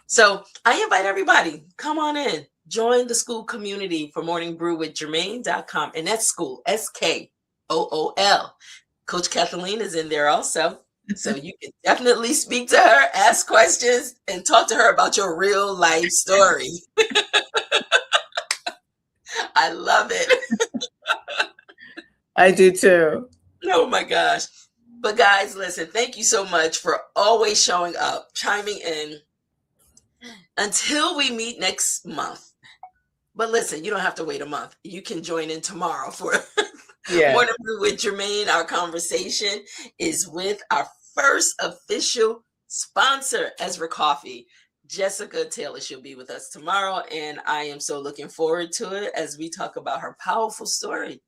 So I invite everybody, come on in, join the school community for Morning Brew with Germaine.com. And that's school, SKOOL. Coach Cathleen is in there also. So you can definitely speak to her, ask questions, and talk to her about your real life story. I love it. I do too. Oh my gosh. But guys, listen, thank you so much for always showing up, chiming in. Until we meet next month. But listen, you don't have to wait a month. You can join in tomorrow for Yeah. Morning Brew with Germaine. Our conversation is with our first official sponsor, Ezra Coffee. Jessica Taylor, she'll be with us tomorrow, and I am so looking forward to it as we talk about her powerful story.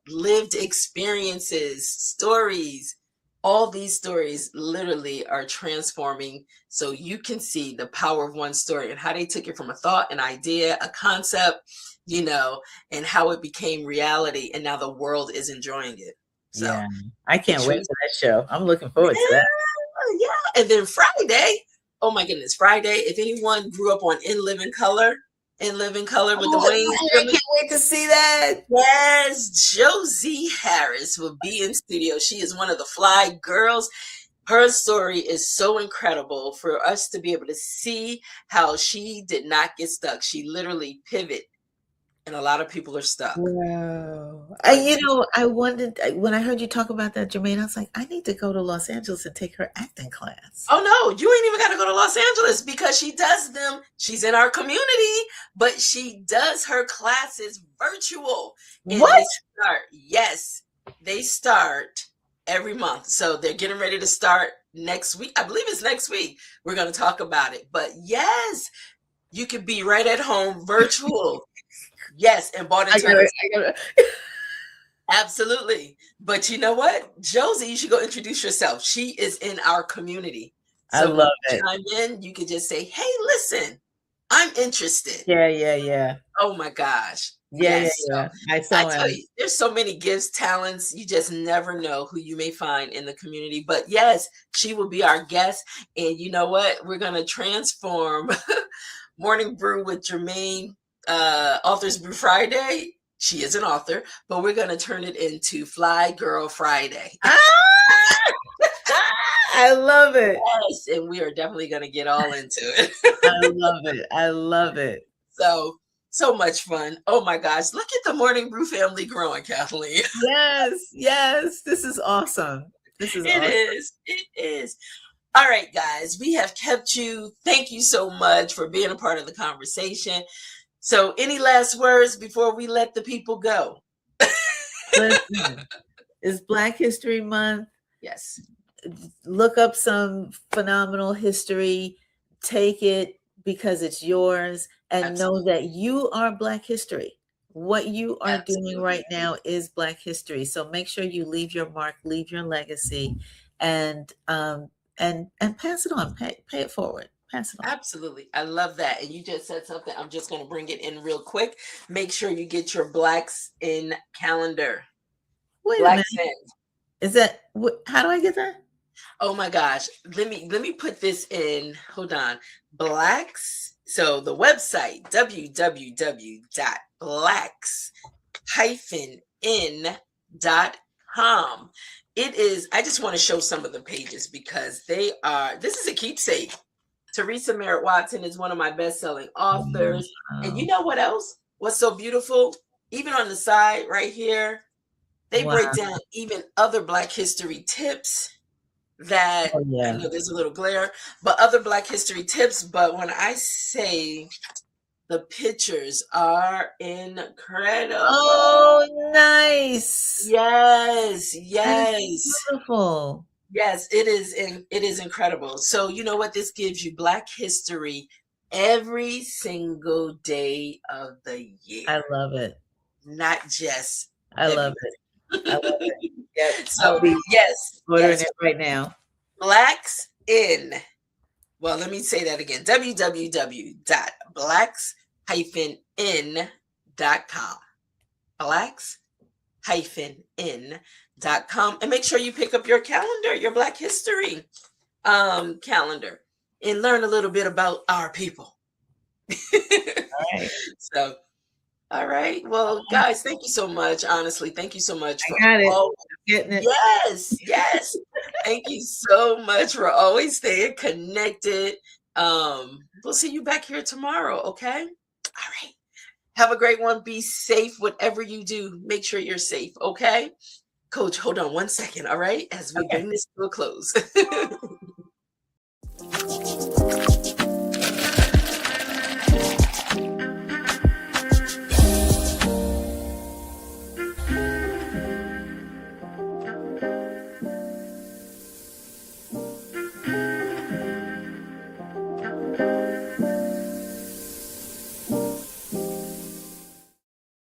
Lived experiences, stories. All these stories literally are transforming, so you can see the power of one story and how they took it from a thought, an idea, a concept, and how it became reality, and now the world is enjoying it. So Yeah. I can't wait truth, for that show. I'm looking forward to that. yeah. And then Friday, oh my goodness, Friday. If anyone grew up on In Living Color with the Wayne. I can't wait to see that. Yes, Josie Harris will be in studio. She is one of the fly girls. Her story is so incredible for us to be able to see how she did not get stuck. She literally pivoted, and a lot of people are stuck. Wow. But I wondered when I heard you talk about that, Jermaine, I was like, I need to go to Los Angeles and take her acting class. oh no, you ain't even got to go to Los Angeles, because she does them. She's in our community, but she does her classes virtual. And What? they start every month. So they're getting ready to start next week. I believe it's next week. We're going to talk about it. But yes, you could be right at home virtual. Yes, and bought into it. Absolutely. But you know what? Josie, you should go introduce yourself. She is in our community. I So love when you it. chime in, you could just say, hey, listen, I'm interested. Yeah. Oh my gosh. Yeah, Yes. So I I saw tell him. you, there's so many gifts, talents. You just never know who you may find in the community. But yes, she will be our guest. And you know what? We're going to transform Morning Brew with Germaine, Authors Brew Friday. She is an author, but we're going to turn it into Fly Girl Friday. Ah! I love it. Yes, and we are definitely going to get all into it. I love it. I love it. So much fun. Oh my gosh. Look at the Morning Brew family growing, Kathleen. Yes. This is awesome. This is It awesome. is. It is. All right, guys, we have kept you. Thank you so much for being a part of the conversation. So, any last words before we let the people go? Listen, it's Black History Month. Yes. Look up some phenomenal history. Take it because it's yours, and Absolutely. know that you are Black history. What you are doing right Absolutely. now is Black history. So make sure you leave your mark, leave your legacy, and pass it on. Pay it forward. Pass it on. Absolutely. I love that. And you just said something. I'm just going to bring it in real quick. Make sure you get your Blacks in calendar. Wait a Blacks minute. in. Is that how do I get that? Oh my gosh. Let me put this in. Hold on. Blacks. So the website, www.blacks-in.com. It is, I just want to show some of the pages because this is a keepsake. Teresa Merritt Watson is one of my best-selling authors. And you know what else? What's so beautiful? Even on the side right here, they break down even other Black history tips that I know there's a little glare, but other Black history tips. But when I say the pictures are incredible. Oh, nice. Yes. Beautiful. Yes, it is. It is incredible. So you know what? This gives you Black history every single day of the year. I love it. Not just. I love it. I love it. Yes. So yes, ordering it right now. Blacks in. Well, let me say that again. www.blacks-in.com. Blacks-in.com. And make sure you pick up your calendar, your Black history calendar, and learn a little bit about our people. All right. So, all right. Well, guys, thank you so much. Honestly, thank you so much for getting it. Yes. Thank you so much for always staying connected. We'll see you back here tomorrow, okay? All right. Have a great one. Be safe. Whatever you do, make sure you're safe, okay? Coach, hold on 1 second, all right? As we bring this to a close.